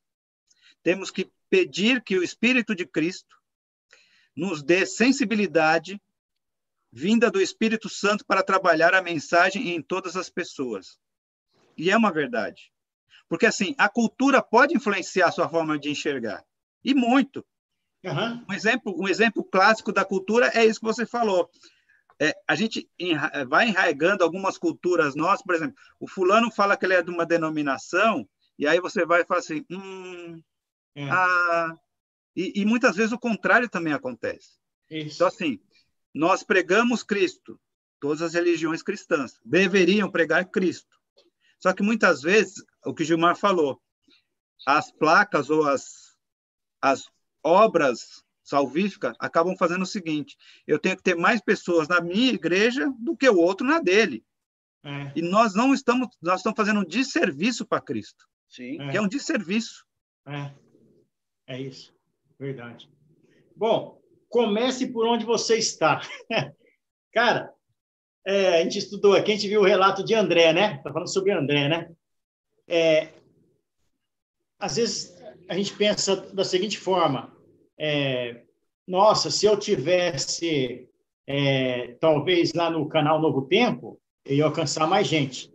Speaker 1: Temos que pedir que o Espírito de Cristo nos dê sensibilidade vinda do Espírito Santo para trabalhar a mensagem em todas as pessoas. E é uma verdade. Porque, assim, a cultura pode influenciar a sua forma de enxergar. E muito.
Speaker 2: Uhum.
Speaker 1: Um exemplo clássico da cultura é isso que você falou. A gente vai enraizando algumas culturas nossas. Por exemplo, o fulano fala que ele é de uma denominação, e aí você vai e fala assim, e muitas vezes o contrário também acontece.
Speaker 2: Isso.
Speaker 1: Então, assim, nós pregamos Cristo, todas as religiões cristãs deveriam pregar Cristo. Só que muitas vezes, o que Gilmar falou, as placas ou as obras salvíficas acabam fazendo o seguinte: eu tenho que ter mais pessoas na minha igreja do que o outro na dele. E nós estamos fazendo um desserviço para Cristo.
Speaker 4: Sim.
Speaker 1: Que é um desserviço.
Speaker 2: É isso. Verdade. Bom, comece por onde você está. Cara, a gente estudou aqui, a gente viu o relato de André, né? Está falando sobre André, né? Às vezes a gente pensa da seguinte forma: nossa, se eu tivesse talvez lá no canal Novo Tempo, eu ia alcançar mais gente.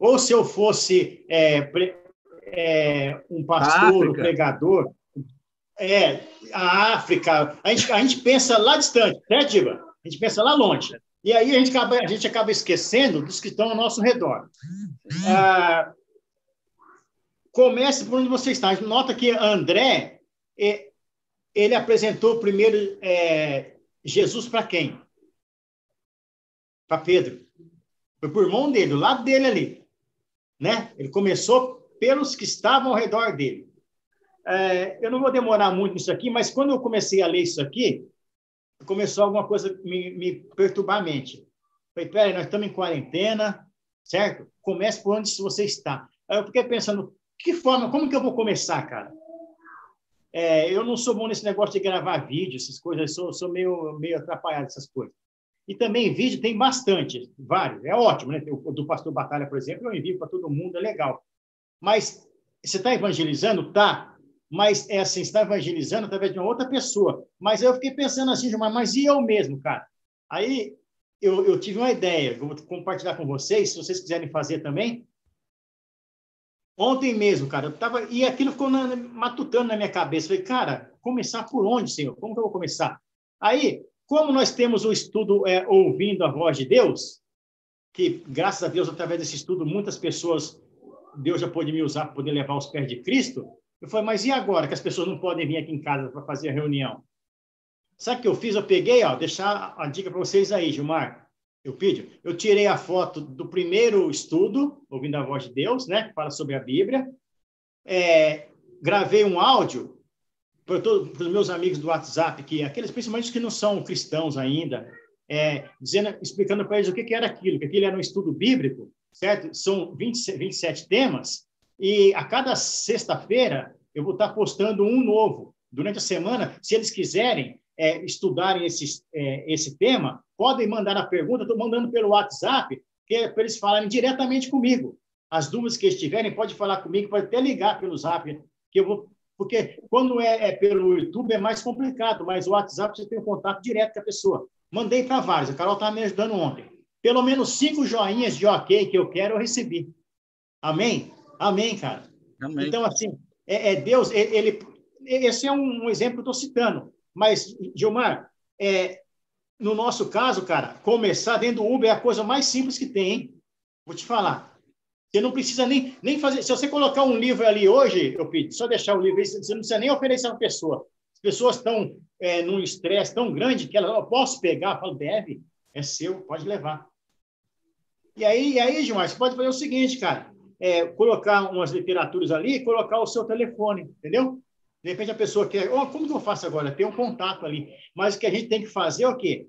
Speaker 2: Ou se eu fosse um pastor, um pregador, a África, a gente pensa lá distante, né, Diba? A gente pensa lá longe. E aí a gente acaba esquecendo dos que estão ao nosso redor. Comece por onde você está. Nota que André, ele apresentou primeiro Jesus para quem? Para Pedro. Foi por mão dele, do lado dele ali. Né? Ele começou pelos que estavam ao redor dele. Eu não vou demorar muito nisso aqui, mas quando eu comecei a ler isso aqui, começou alguma coisa me perturbar a mente. Falei, peraí, nós estamos em quarentena, certo? Comece por onde você está. Aí eu fiquei pensando, como que eu vou começar, cara? Eu não sou bom nesse negócio de gravar vídeo, essas coisas, eu sou meio atrapalhado nessas coisas. E também vídeo tem bastante, vários, é ótimo, né? O do Pastor Batalha, por exemplo, eu envio para todo mundo, é legal. Mas você está evangelizando? Tá. Mas assim, você está evangelizando através de uma outra pessoa. Mas eu fiquei pensando assim, mas e eu mesmo, cara? Aí eu tive uma ideia, eu vou compartilhar com vocês, se vocês quiserem fazer também. Ontem mesmo, cara, e aquilo ficou matutando na minha cabeça. Falei, cara, começar por onde, Senhor? Como que eu vou começar? Aí, como nós temos o estudo Ouvindo a Voz de Deus, que, graças a Deus, através desse estudo, muitas pessoas, Deus já pôde me usar para poder levar os pés de Cristo. Eu falei, mas e agora que as pessoas não podem vir aqui em casa para fazer a reunião? Sabe o que eu fiz? Eu peguei, deixar a dica para vocês aí, Gilmar. Eu tirei a foto do primeiro estudo, Ouvindo a Voz de Deus, né, que fala sobre a Bíblia. Gravei um áudio para os meus amigos do WhatsApp, aqueles principalmente que não são cristãos ainda, explicando para eles o que era aquilo, que aquilo era um estudo bíblico, certo? São 27 temas, e a cada sexta-feira eu vou estar postando um novo. Durante a semana, se eles quiserem estudarem esse tema, podem mandar a pergunta, estou mandando pelo WhatsApp, que é para eles falarem diretamente comigo. As dúvidas que eles tiverem, pode falar comigo, pode até ligar pelo Zap, que eu vou... Porque quando pelo YouTube é mais complicado, mas o WhatsApp você tem um contato direto com a pessoa. Mandei para vários, a Carol estava me ajudando ontem. Pelo menos 5 joinhas de ok que eu quero, eu recebi. Amém? Amém, cara.
Speaker 1: Amém.
Speaker 2: Então, assim, Deus, esse é um exemplo que eu estou citando. Mas, Gilmar, no nosso caso, cara, começar dentro do Uber é a coisa mais simples que tem, hein? Vou te falar. Você não precisa nem fazer... Se você colocar um livro ali hoje, eu pedi, só deixar o livro aí, você não precisa nem oferecer a uma pessoa. As pessoas estão num estresse tão grande que elas, posso pegar? Eu falo, deve, é seu, pode levar. E aí, Gilmar, você pode fazer o seguinte, cara, colocar umas literaturas ali e colocar o seu telefone, entendeu? De repente a pessoa quer, como que eu faço agora? Tem um contato ali. Mas o que a gente tem que fazer é o quê?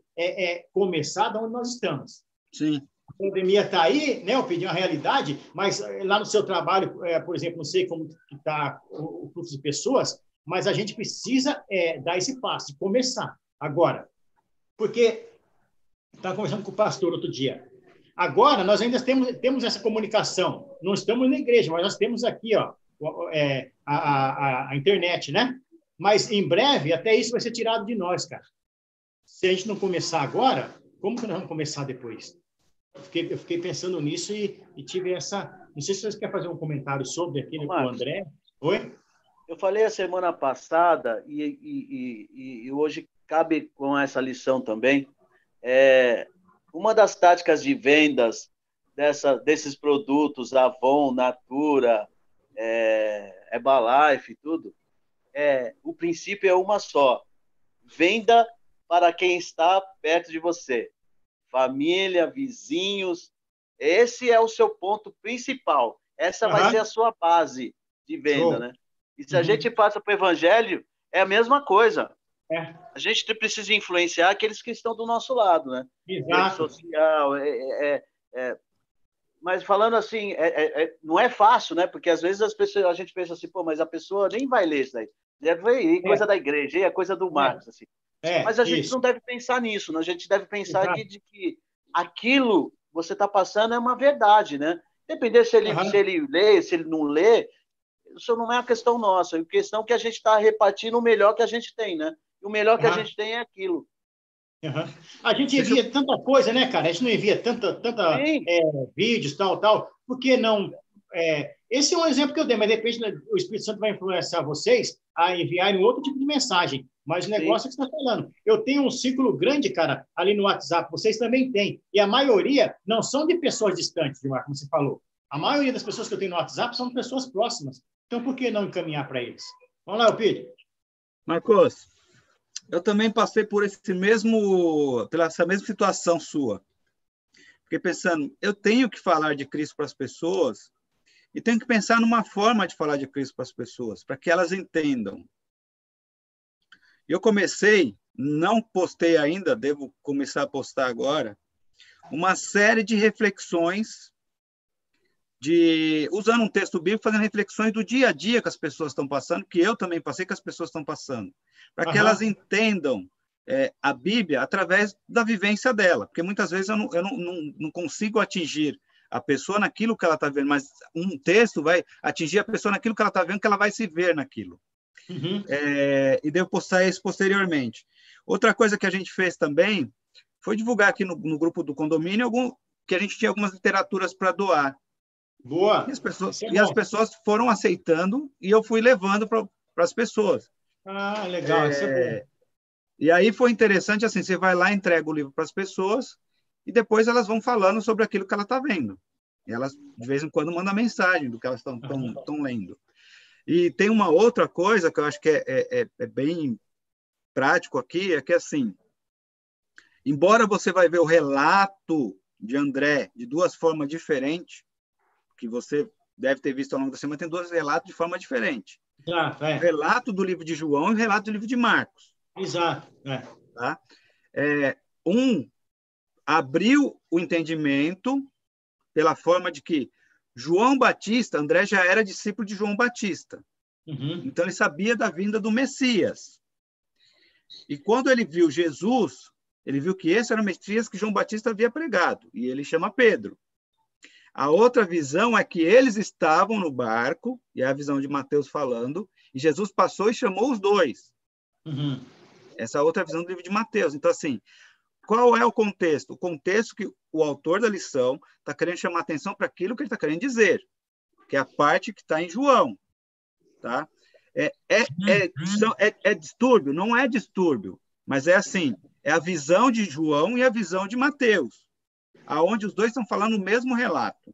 Speaker 2: Começar de onde nós estamos.
Speaker 1: Sim.
Speaker 2: a pandemia está aí, né? Eu pedi uma realidade, mas lá no seu trabalho, por exemplo, não sei como está o fluxo de pessoas, mas a gente precisa dar esse passo, de começar agora. Porque estava conversando com o pastor outro dia. Agora, nós ainda temos essa comunicação. Não estamos na igreja, mas nós temos aqui ó, a internet, né? Mas, em breve, até isso vai ser tirado de nós, cara. Se a gente não começar agora, como que nós vamos começar depois? Eu fiquei pensando nisso e tive essa... Não sei se vocês querem fazer um comentário sobre aqui, né, com o André. Oi?
Speaker 4: Eu falei a semana passada, e hoje cabe com essa lição também, uma das táticas de vendas desses produtos, Avon, Natura, Herbalife e tudo, o princípio é uma só. Venda para quem está perto de você. Família, vizinhos. Esse é o seu ponto principal. Essa vai ser a sua base de venda, né? E se a gente passa para o evangelho, é a mesma coisa. A gente precisa influenciar aqueles que estão do nosso lado, né?
Speaker 2: Exato.
Speaker 4: Rede social, mas falando assim, não é fácil, né? Porque às vezes a gente pensa assim, pô, mas a pessoa nem vai ler isso daí. Deve ir coisa da igreja, é coisa do Marcos, assim. Mas a gente não deve pensar nisso, né? A gente deve pensar de que aquilo que você está passando é uma verdade, né? Depender se ele lê, se ele não lê, isso não é uma questão nossa, é uma questão que a gente está repartindo o melhor que a gente tem, né? E o melhor que a gente tem é aquilo.
Speaker 2: A gente envia tanta coisa, né, cara? A gente não envia tanta vídeos, tal. Por que não? Esse é um exemplo que eu dei, mas de repente o Espírito Santo vai influenciar vocês a enviarem outro tipo de mensagem. Mas o negócio é que você está falando. Eu tenho um círculo grande, cara, ali no WhatsApp, vocês também têm. E a maioria não são de pessoas distantes, Gilmar, como você falou. A maioria das pessoas que eu tenho no WhatsApp são de pessoas próximas. Então, por que não encaminhar para eles? Vamos lá, Elpidio.
Speaker 1: Marcos, eu também passei por essa mesma situação sua. Fiquei pensando, eu tenho que falar de Cristo para as pessoas e tenho que pensar numa forma de falar de Cristo para as pessoas, para que elas entendam. Eu comecei, não postei ainda, devo começar a postar agora, uma série de reflexões, usando um texto bíblico, fazendo reflexões do dia a dia que as pessoas estão passando, que eu também passei, que as pessoas estão passando, para que elas entendam a Bíblia através da vivência dela, porque muitas vezes eu não consigo atingir a pessoa naquilo que ela está vendo, mas um texto vai atingir a pessoa naquilo que ela está vendo, que ela vai se ver naquilo. E devo postar isso posteriormente. Outra coisa que a gente fez também foi divulgar aqui no grupo do condomínio que a gente tinha algumas literaturas para doar.
Speaker 2: Boa!
Speaker 1: E as pessoas foram aceitando e eu fui levando para as pessoas.
Speaker 2: Ah, legal, isso é bom.
Speaker 1: E aí foi interessante, assim, você vai lá, entrega o livro para as pessoas e depois elas vão falando sobre aquilo que ela está vendo. E elas, de vez em quando, mandam mensagem do que elas estão lendo. E tem uma outra coisa que eu acho que é bem prático aqui, é que, assim, embora você vai ver o relato de André de duas formas diferentes, que você deve ter visto ao longo da semana, tem dois relatos de forma diferente.
Speaker 2: Exato,
Speaker 1: O relato do livro de João e o relato do livro de Marcos.
Speaker 2: Exato.
Speaker 1: Tá? Um abriu o entendimento pela forma de que João Batista, André já era discípulo de João Batista. Então, ele sabia da vinda do Messias. E quando ele viu Jesus, ele viu que esse era o Messias que João Batista havia pregado. E ele chama Pedro. A outra visão é que eles estavam no barco, e é a visão de Mateus falando, e Jesus passou e chamou os dois. Essa é a outra visão do livro de Mateus. Então, assim, qual é o contexto? O contexto que o autor da lição está querendo chamar atenção para aquilo que ele está querendo dizer, que é a parte que está em João. Tá? É distúrbio? Não é distúrbio, mas é assim, é a visão de João e a visão de Mateus, aonde os dois estão falando o mesmo relato.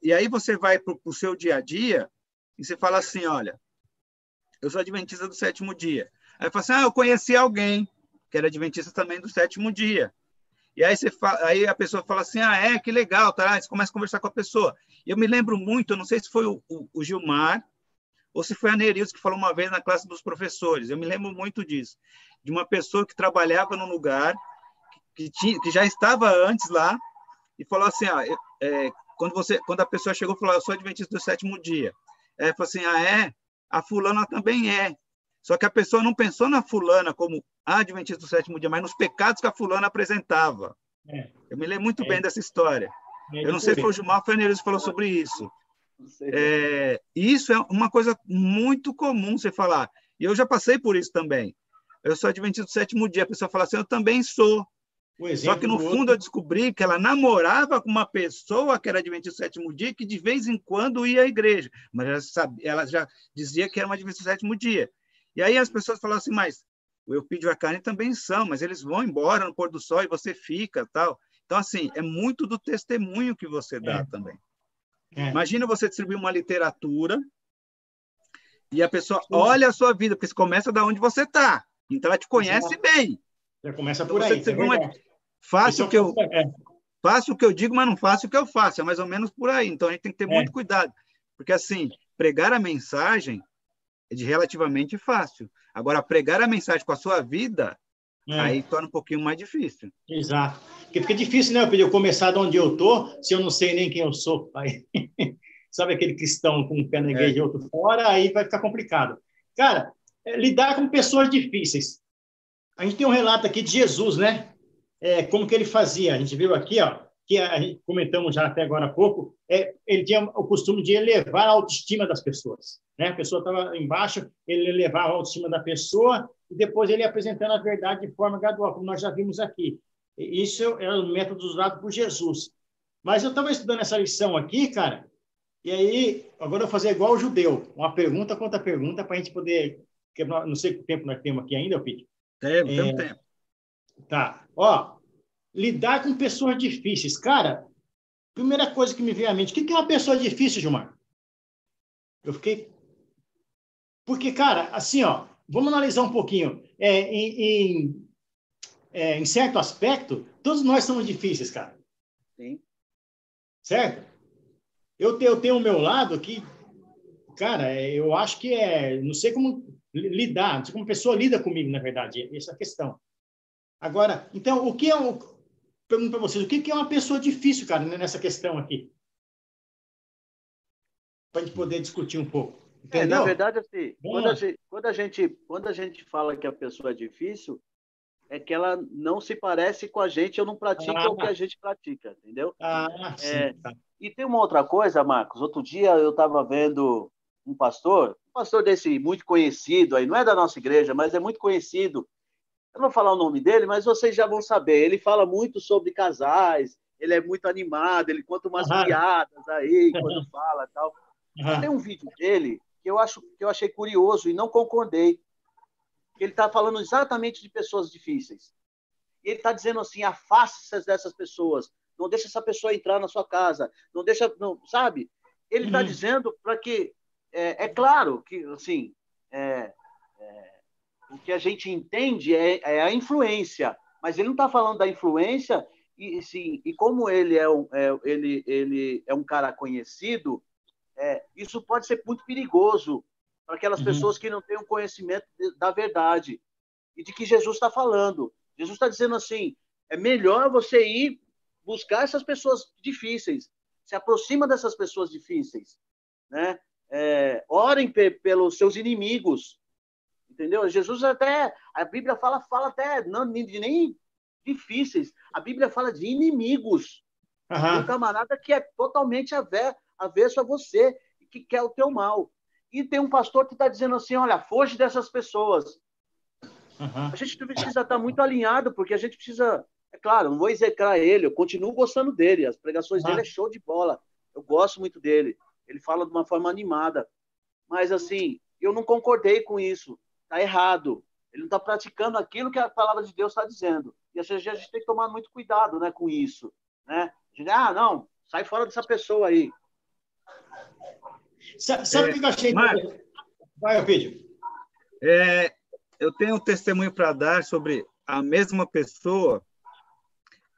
Speaker 1: E aí você vai para o seu dia a dia e você fala assim, olha, eu sou adventista do sétimo dia. Aí fala assim, eu conheci alguém que era adventista também do sétimo dia. E aí, aí a pessoa fala assim, que legal, tá? Aí você começa a conversar com a pessoa. E eu me lembro muito, eu não sei se foi o Gilmar ou se foi a Nerilson que falou uma vez na classe dos professores. Eu me lembro muito disso. De uma pessoa que trabalhava num lugar que já estava antes lá e falou assim, quando a pessoa chegou e falou, eu sou adventista do sétimo dia. Falou assim, a fulana também é. Só que a pessoa não pensou na fulana como a adventista do sétimo dia, mas nos pecados que a fulana apresentava. Eu me lembro muito bem dessa história. Eu não sei se foi o Gilmar Fernandes que falou sobre isso. Isso é uma coisa muito comum você falar. E eu já passei por isso também. Eu sou adventista do sétimo dia. A pessoa fala assim, eu também sou. Só que, no fundo, eu descobri que ela namorava com uma pessoa que era adventista do sétimo dia, que de vez em quando ia à igreja. Mas ela já dizia que era uma adventista do sétimo dia. E aí as pessoas falavam assim, mas o Eupídio e a Karen também são, mas eles vão embora no pôr do sol e você fica, tal. Então, assim, é muito do testemunho que você dá também. Imagina você distribuir uma literatura e a pessoa olha a sua vida, porque você começa da onde você está. Então, ela te conhece bem.
Speaker 2: Já começa
Speaker 1: então,
Speaker 2: por aí.
Speaker 1: Faço o que eu digo, mas não faço o que eu faço. É mais ou menos por aí. Então, a gente tem que ter muito cuidado. Porque, assim, pregar a mensagem é relativamente fácil. Agora, pregar a mensagem com a sua vida, aí torna um pouquinho mais difícil.
Speaker 2: Exato. Porque fica difícil, né, eu começar de onde eu estou, se eu não sei nem quem eu sou. Aí, sabe aquele cristão com um pé na igreja e outro fora, aí vai ficar complicado. Cara, lidar com pessoas difíceis. A gente tem um relato aqui de Jesus, né? Como que ele fazia. A gente viu aqui, ó, que a gente comentamos já até agora há pouco, ele tinha o costume de elevar a autoestima das pessoas. Né? A pessoa estava embaixo, ele elevava a autoestima da pessoa e depois ele ia apresentando a verdade de forma gradual, como nós já vimos aqui. Isso é o método usado por Jesus. Mas eu estava estudando essa lição aqui, cara, e aí agora eu vou fazer igual o judeu, uma pergunta contra pergunta para a gente poder... Não sei quanto tempo nós temos aqui ainda, Pete.
Speaker 1: Temos tempo.
Speaker 2: Tá. Ó, lidar com pessoas difíceis. Cara, primeira coisa que me veio à mente, o que é uma pessoa difícil, Gilmar? Eu fiquei... Porque, cara, assim, ó, vamos analisar um pouquinho. Em certo aspecto, todos nós somos difíceis, cara.
Speaker 4: Sim.
Speaker 2: Certo? Eu tenho o meu lado que, cara, eu acho que não sei como lidar, não sei como a pessoa lida comigo, na verdade, essa é a questão. Agora, então, pergunto para vocês, o que é uma pessoa difícil, cara, nessa questão aqui? Para a gente poder discutir um pouco. Entendeu?
Speaker 4: Na verdade, assim, quando a gente fala que a pessoa é difícil, é que ela não se parece com a gente ou não pratica o que a gente pratica, entendeu?
Speaker 2: Sim. Tá.
Speaker 4: E tem uma outra coisa, Marcos. Outro dia eu estava vendo um pastor desse muito conhecido aí, não é da nossa igreja, mas é muito conhecido. Eu não vou falar o nome dele, mas vocês já vão saber. Ele fala muito sobre casais, ele é muito animado, ele conta umas piadas aí quando fala e tal. Tem um vídeo dele que eu achei curioso e não concordei. Ele está falando exatamente de pessoas difíceis. E ele está dizendo assim, afaste-se dessas pessoas, não deixe essa pessoa entrar na sua casa, não deixa, não, sabe? Ele está dizendo para que, é claro que, assim, o que a gente entende é a influência, mas ele não está falando da influência e como ele é um cara conhecido, isso pode ser muito perigoso para aquelas pessoas que não têm um conhecimento da verdade e de que Jesus está falando. Jesus está dizendo assim, é melhor você ir buscar essas pessoas difíceis, se aproxima dessas pessoas difíceis, né? Orem pelos seus inimigos, entendeu? Jesus até, a Bíblia fala até, não de nem difíceis, a Bíblia fala de inimigos, um camarada que é totalmente avesso a você e que quer o teu mal. E tem um pastor que está dizendo assim, olha, foge dessas pessoas. A gente precisa estar muito alinhado, porque a gente precisa... É claro, não vou execrar ele, eu continuo gostando dele, as pregações dele é show de bola, eu gosto muito dele, ele fala de uma forma animada, mas assim, eu não concordei com isso, está errado, ele não está praticando aquilo que a palavra de Deus está dizendo, e a gente tem que tomar muito cuidado, né, com isso, né? A gente, não, sai fora dessa pessoa aí.
Speaker 2: Sabe o que eu achei?
Speaker 1: Marcos,
Speaker 2: vai, Ovidio.
Speaker 1: Eu tenho um testemunho para dar sobre a mesma pessoa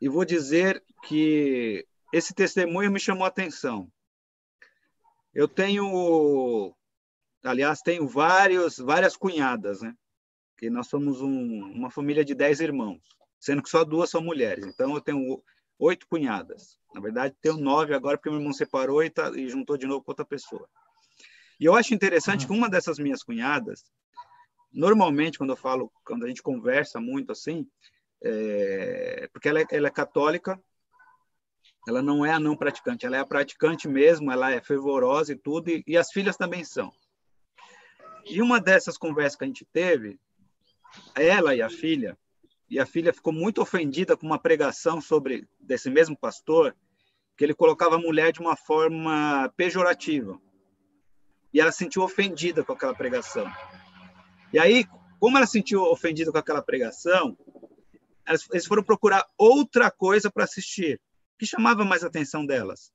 Speaker 1: e vou dizer que esse testemunho me chamou a atenção. Eu tenho várias cunhadas, né? Que nós somos uma família de 10 irmãos, sendo que só 2 são mulheres. Então, eu tenho 8 cunhadas. Na verdade, tenho 9 agora, porque meu irmão separou e juntou de novo com outra pessoa. E eu acho interessante que uma dessas minhas cunhadas, normalmente, quando a gente conversa muito assim, porque ela é católica, ela não é a não praticante, ela é a praticante mesmo, ela é fervorosa e tudo, e as filhas também são. E uma dessas conversas que a gente teve, ela e a filha ficou muito ofendida com uma pregação desse mesmo pastor, que ele colocava a mulher de uma forma pejorativa. E ela se sentiu ofendida com aquela pregação. E aí, como ela se sentiu ofendida com aquela pregação, eles foram procurar outra coisa para assistir, que chamava mais a atenção delas.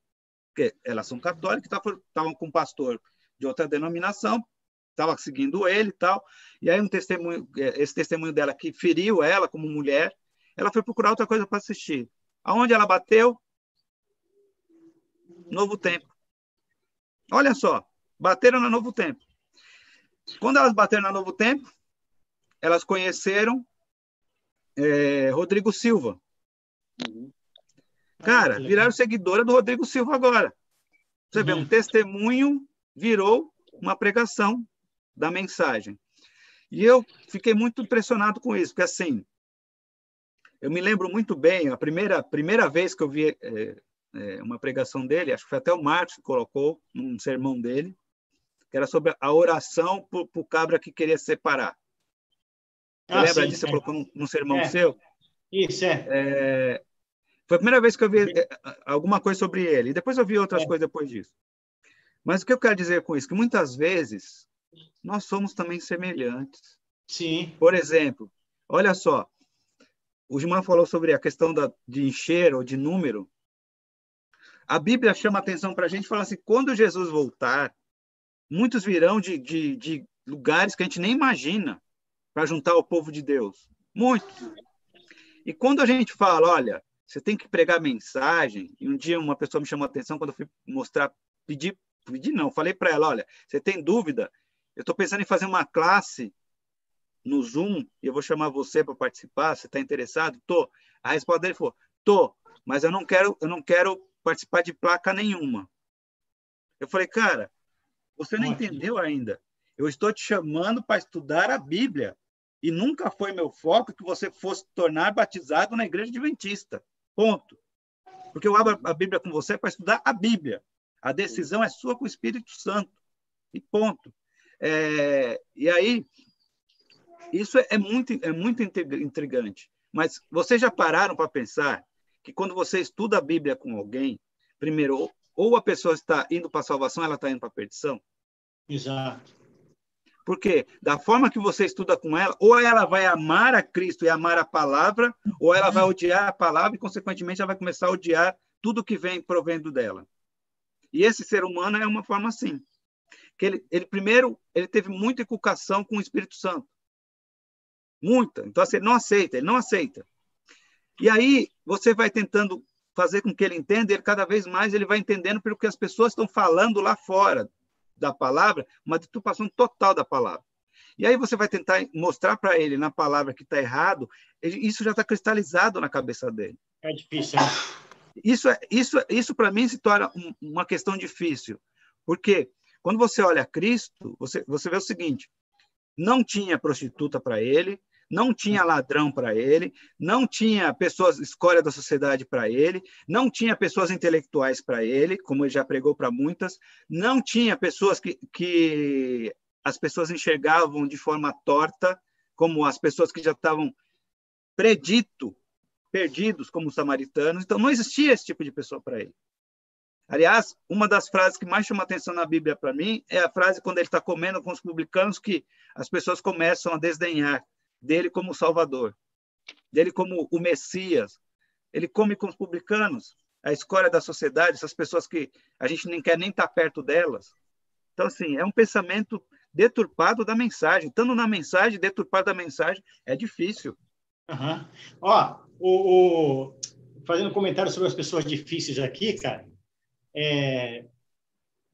Speaker 1: Porque elas são católicas, estavam com um pastor de outra denominação, estava seguindo ele e tal. E aí esse testemunho dela que feriu ela como mulher, ela foi procurar outra coisa para assistir. Aonde ela bateu? Novo Tempo. Olha só, bateram no Novo Tempo. Quando elas bateram no Novo Tempo, elas conheceram Rodrigo Silva. Cara, viraram seguidora do Rodrigo Silva agora. Você vê, um testemunho virou uma pregação da mensagem. E eu fiquei muito impressionado com isso, porque assim, eu me lembro muito bem, a primeira vez que eu vi uma pregação dele, acho que foi até o Marcos que colocou num sermão dele, que era sobre a oração para o cabra que queria se separar. Você lembra disso? Você colocou num sermão seu?
Speaker 2: Isso,
Speaker 1: Foi a primeira vez que eu vi alguma coisa sobre ele. E depois eu vi outras coisas depois disso. Mas o que eu quero dizer com isso? Que muitas vezes nós somos também semelhantes.
Speaker 2: Sim.
Speaker 1: Por exemplo, olha só, o Gilmar falou sobre a questão de encher ou de número. A Bíblia chama atenção para a gente e fala assim, quando Jesus voltar, muitos virão de lugares que a gente nem imagina para juntar o povo de Deus. Muitos. E quando a gente fala, olha, você tem que pregar mensagem, e um dia uma pessoa me chamou a atenção quando eu fui mostrar, falei para ela, olha, você tem dúvida? Eu estou pensando em fazer uma classe no Zoom, e eu vou chamar você para participar, você está interessado? Tô. A resposta dele foi, tô, mas eu não quero participar de placa nenhuma. Eu falei, cara, você não entendeu ainda. Eu estou te chamando para estudar a Bíblia. E nunca foi meu foco que você fosse tornar batizado na igreja adventista. Ponto. Porque eu abro a Bíblia com você para estudar a Bíblia. A decisão é sua com o Espírito Santo. E ponto. E aí, isso é muito intrigante. Mas vocês já pararam para pensar que quando você estuda a Bíblia com alguém, primeiro, ou a pessoa está indo para a salvação, ela está indo para a perdição?
Speaker 2: Exato.
Speaker 1: Porque da forma que você estuda com ela, ou ela vai amar a Cristo e amar a palavra, ou ela vai odiar a palavra e, consequentemente, ela vai começar a odiar tudo que vem provendo dela. E esse ser humano é uma forma assim. Que ele primeiro, ele teve muita inculcação com o Espírito Santo. Muita. Então, assim, ele não aceita. E aí, você vai tentando fazer com que ele entenda, e ele cada vez mais ele vai entendendo pelo que as pessoas estão falando lá fora da palavra, uma deturpação total da palavra. E aí você vai tentar mostrar para ele na palavra que está errado, isso já está cristalizado na cabeça dele.
Speaker 2: É difícil, né?
Speaker 1: Isso para mim se torna uma questão difícil, porque quando você olha Cristo, você vê o seguinte, não tinha prostituta para ele, não tinha ladrão para ele, não tinha pessoas escória da sociedade para ele, não tinha pessoas intelectuais para ele, como ele já pregou para muitas, não tinha pessoas que as pessoas enxergavam de forma torta, como as pessoas que já estavam perdidos como os samaritanos. Então, não existia esse tipo de pessoa para ele. Aliás, uma das frases que mais chama atenção na Bíblia para mim é a frase quando ele está comendo com os publicanos, que as pessoas começam a desdenhar dele como Salvador, dele como o Messias. Ele come com os publicanos, a escória da sociedade, essas pessoas que a gente nem quer nem estar perto delas. Então, assim, é um pensamento deturpado da mensagem. Estando na mensagem, deturpado da mensagem, é difícil.
Speaker 2: Uhum. Fazendo um comentário sobre as pessoas difíceis aqui, cara,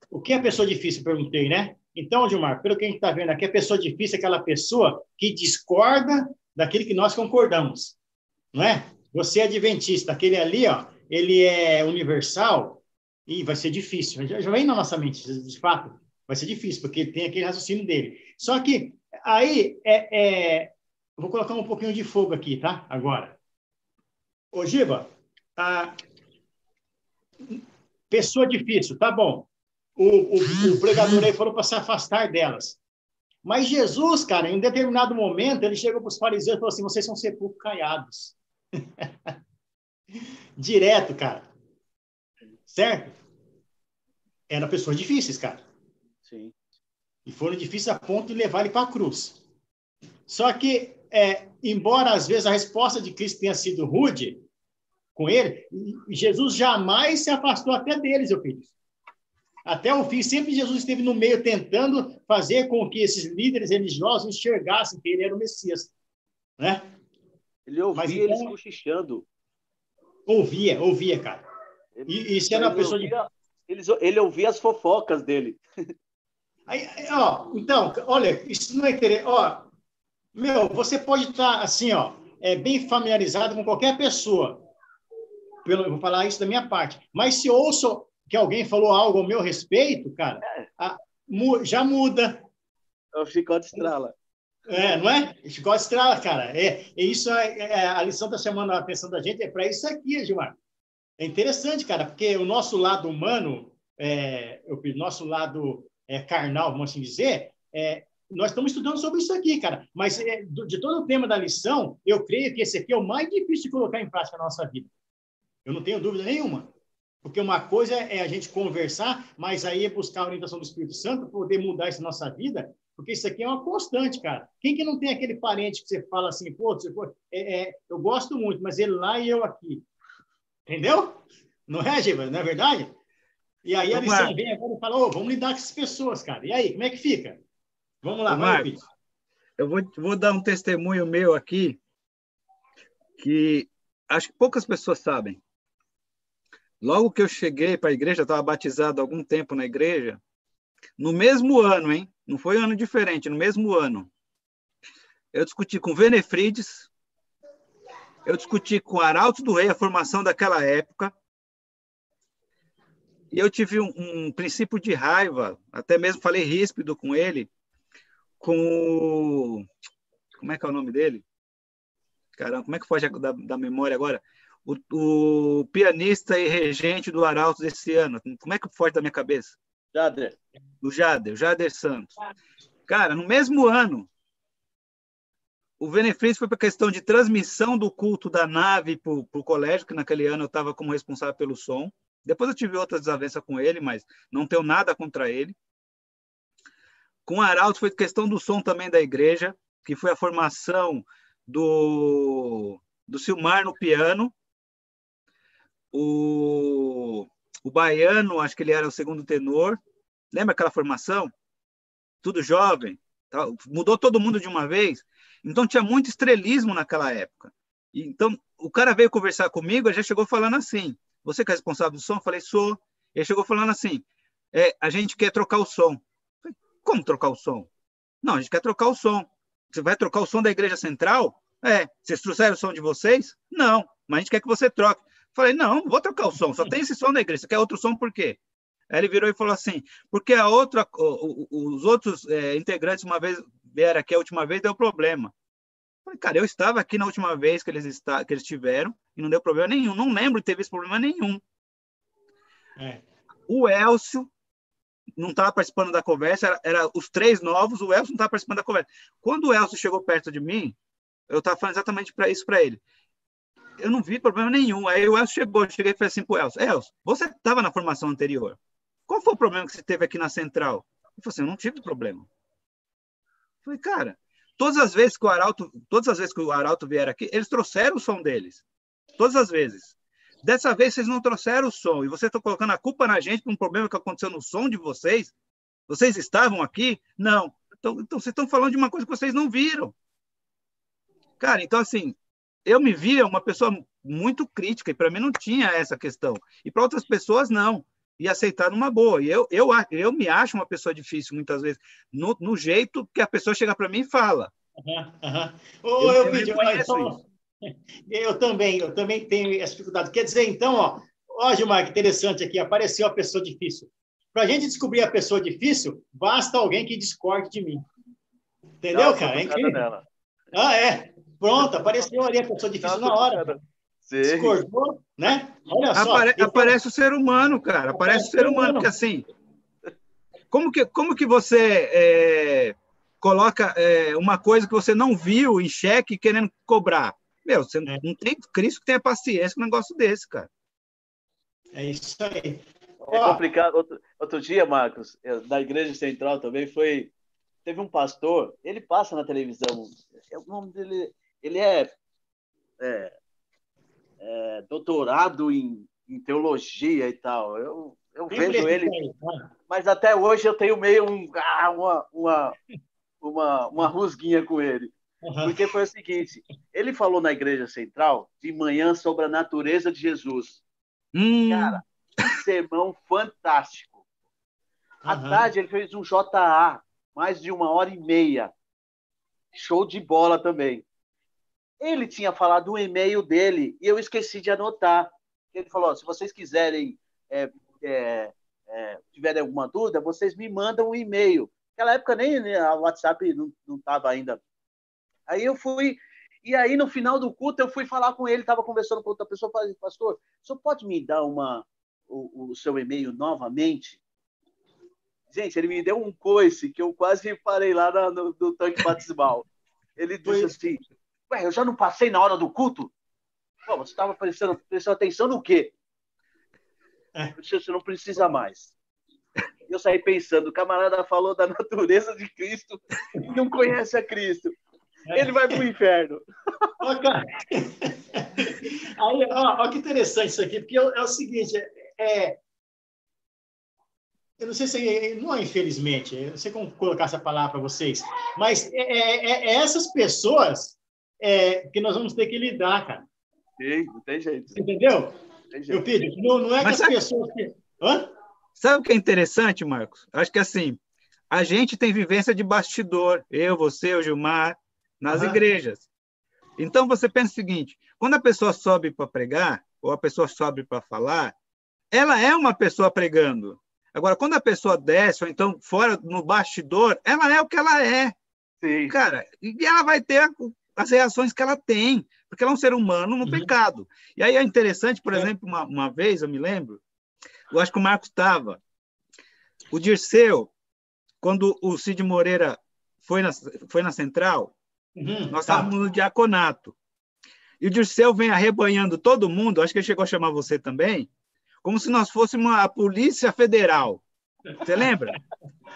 Speaker 2: o que é pessoa difícil? Perguntei, né? Então, Gilmar, pelo que a gente está vendo aqui, a pessoa difícil é aquela pessoa que discorda daquilo que nós concordamos, não é? Você é adventista, aquele ali, ó, ele é universal, e vai ser difícil. Já vem na nossa mente, de fato, vai ser difícil, porque tem aquele raciocínio dele. Só que aí, vou colocar um pouquinho de fogo aqui, tá? Agora. Ô, Giba, a pessoa difícil, tá bom. O pregador aí falou para se afastar delas. Mas Jesus, cara, em um determinado momento, ele chegou para os fariseus e falou assim, vocês são sepulcros caiados. Direto, cara. Certo? Eram pessoas difíceis, cara.
Speaker 4: Sim.
Speaker 2: E foram difíceis a ponto de levar ele para a cruz. Só que, embora às vezes a resposta de Cristo tenha sido rude com ele, Jesus jamais se afastou até deles, eu filho. Até o fim, sempre Jesus esteve no meio tentando fazer com que esses líderes religiosos enxergassem que ele era o Messias. Né?
Speaker 4: Ele ouvia eles cochichando.
Speaker 2: Ouvia, cara. E se era uma pessoa de...
Speaker 4: Ele ouvia as fofocas dele.
Speaker 2: Então, olha, isso não é interessante. Você pode estar, assim, bem familiarizado com qualquer pessoa. Eu vou falar isso da minha parte. Mas se ouço que alguém falou algo ao meu respeito, cara, já muda.
Speaker 4: O chicote estrala.
Speaker 2: Não é? O chicote estrala, cara. Isso a lição da semana, a atenção da gente é para isso aqui, Gilmar. É interessante, cara, porque o nosso lado humano, o nosso lado carnal, vamos assim dizer, nós estamos estudando sobre isso aqui, cara. Mas de todo o tema da lição, eu creio que esse aqui é o mais difícil de colocar em prática na nossa vida. Eu não tenho dúvida nenhuma. Porque uma coisa é a gente conversar, mas aí é buscar a orientação do Espírito Santo para poder mudar isso na nossa vida, porque isso aqui é uma constante, cara. Quem que não tem aquele parente que você fala assim, eu gosto muito, mas ele lá e eu aqui. Entendeu? Não é, Giba? Não é verdade? E aí a lição vem agora e fala, vamos lidar com essas pessoas, cara. E aí, como é que fica? Vamos lá, vai, Pedro.
Speaker 1: Eu vou dar um testemunho meu aqui, que acho que poucas pessoas sabem. Logo que eu cheguei para a igreja, estava batizado há algum tempo na igreja, no mesmo ano, hein? Não foi um ano diferente, no mesmo ano. Eu discuti com Venefrides, eu discuti com Arautos do Rei, a formação daquela época, e eu tive um princípio de raiva, até mesmo falei ríspido com ele, com o... Como é que é o nome dele? Caramba, como é que foge da memória agora? O pianista e regente do Arautos desse ano. Como é que foge da minha cabeça?
Speaker 4: Jader.
Speaker 1: O Jader Santos. Cara, no mesmo ano, o Venefrides foi para a questão de transmissão do culto da nave para o colégio, que naquele ano eu estava como responsável pelo som. Depois eu tive outra desavença com ele, mas não tenho nada contra ele. Com o Arautos foi questão do som também da igreja, que foi a formação do Silmar no piano. O Baiano, acho que ele era o segundo tenor. Lembra aquela formação? Tudo jovem. Mudou todo mundo de uma vez. Então, tinha muito estrelismo naquela época. Então, o cara veio conversar comigo, já chegou falando assim, você que é responsável do som? Eu falei, sou. Ele chegou falando assim, a gente quer trocar o som. Eu falei, como trocar o som? Não, a gente quer trocar o som. Você vai trocar o som da igreja central? Vocês trouxeram o som de vocês? Não, mas a gente quer que você troque. Falei, não vou trocar o som, só tem esse som da igreja, você quer outro som por quê? Aí ele virou e falou assim, porque os outros integrantes uma vez vieram aqui, a última vez deu problema. Falei, cara, eu estava aqui na última vez que eles tiveram e não deu problema nenhum, não lembro de ter visto problema nenhum. O Elcio não estava participando da conversa, era os três novos, o Elcio não estava participando da conversa. Quando o Elcio chegou perto de mim, eu estava falando exatamente isso para ele. Eu não vi problema nenhum. Aí o Elcio chegou, eu cheguei e falei assim pro Elcio, você estava na formação anterior. Qual foi o problema que você teve aqui na central? Ele falou assim, eu não tive problema. Eu falei, cara, todas as vezes que o Arauto vier aqui, eles trouxeram o som deles. Todas as vezes. Dessa vez vocês não trouxeram o som. E vocês estão colocando a culpa na gente por um problema que aconteceu no som de vocês? Vocês estavam aqui? Não. Então vocês estão falando de uma coisa que vocês não viram. Cara, então assim, eu me via uma pessoa muito crítica, e para mim não tinha essa questão. E para outras pessoas, não. E aceitar numa boa. E eu me acho uma pessoa difícil, muitas vezes, no jeito que a pessoa chega para mim e fala.
Speaker 2: Eu reconheço isso. Eu também tenho essa dificuldade. Quer dizer, então, ó, Gilmar, que interessante aqui, apareceu a pessoa difícil. Para a gente descobrir a pessoa difícil, basta alguém que discorde de mim. Entendeu, cara? É incrível. É. Pronto, apareceu ali a pessoa difícil na hora. Discordou, né? Olha só.
Speaker 1: Aparece o ser humano, cara. Aparece o ser humano, porque assim... Como que você coloca uma coisa que você não viu em xeque querendo cobrar? Meu, você não tem Cristo que tenha paciência com um negócio desse, cara.
Speaker 2: É isso aí.
Speaker 4: É complicado. Outro dia, Marcos, na Igreja Central também teve um pastor, ele passa na televisão, o nome dele, ele é doutorado em teologia e tal. Eu vejo ele, mas até hoje eu tenho meio uma rusguinha com ele. Porque foi o seguinte, ele falou na Igreja Central de manhã sobre a natureza de Jesus. Cara, um sermão fantástico. À tarde ele fez um JA, mais de 1h30. Show de bola também. Ele tinha falado o e-mail dele e eu esqueci de anotar. Ele falou, se vocês quiserem, tiverem alguma dúvida, vocês me mandam um e-mail. Naquela época nem a WhatsApp não estava ainda. Aí eu fui, e aí no final do culto eu fui falar com ele, estava conversando com outra pessoa, falei, pastor, o senhor pode me dar o seu e-mail novamente? Gente, ele me deu um coice que eu quase parei lá no tanque batismal. Ele disse assim, ué, eu já não passei na hora do culto? Pô, você estava prestando atenção no quê? Eu disse, você não precisa mais. Eu saí pensando, o camarada falou da natureza de Cristo e não conhece a Cristo. Ele vai para o inferno.
Speaker 2: Olha que interessante isso aqui, porque é o seguinte, eu não sei se não é infelizmente, eu não sei como colocar essa palavra para vocês, mas essas pessoas que nós vamos ter que lidar, cara.
Speaker 4: Sim, não tem jeito.
Speaker 2: Entendeu? Eu pedi, não é que as pessoas que...
Speaker 1: Sabe o que é interessante, Marcos? Acho que assim, a gente tem vivência de bastidor, eu, você, o Gilmar, nas igrejas. Então você pensa o seguinte, quando a pessoa sobe para pregar, ou a pessoa sobe para falar, ela é uma pessoa pregando. Agora, quando a pessoa desce, ou então fora no bastidor, ela é o que ela é.
Speaker 4: Sim.
Speaker 1: Cara, e ela vai ter as reações que ela tem, porque ela é um ser humano no pecado. E aí é interessante, por exemplo, uma vez, eu me lembro, eu acho que o Marcos estava, o Dirceu, quando o Cid Moreira foi na Central, nós estávamos no diaconato. E o Dirceu vem arrebanhando todo mundo, acho que ele chegou a chamar você também, como se nós fôssemos a Polícia Federal. Você lembra?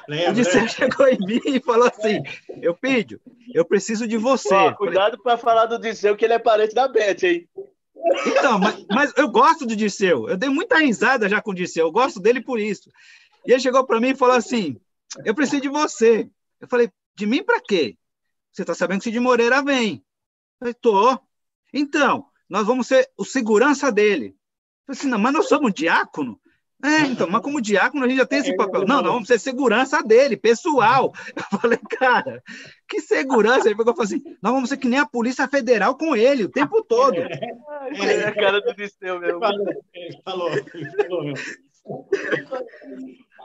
Speaker 2: Lembro.
Speaker 1: O Dirceu chegou em mim e falou assim, Eupídio, eu preciso de você.
Speaker 4: Ó, cuidado para falar do Dirceu, que ele é parente da Beth, hein?
Speaker 1: Então, mas eu gosto do Dirceu. Eu dei muita risada já com o Dirceu. Eu gosto dele por isso. E ele chegou para mim e falou assim, eu preciso de você. Eu falei, de mim para quê? Você está sabendo que o Cid Moreira vem. Eu falei, tô. Então, nós vamos ser o segurança dele. Eu falei assim, não, mas nós somos diácono? Então, mas como diácono a gente já tem esse papel. Não, nós vamos ser segurança dele, pessoal. Eu falei, cara, que segurança? Ele pegou e falou assim, nós vamos ser que nem a Polícia Federal com ele o tempo todo.
Speaker 4: É a cara do Dirceu mesmo.
Speaker 2: Ele falou mesmo.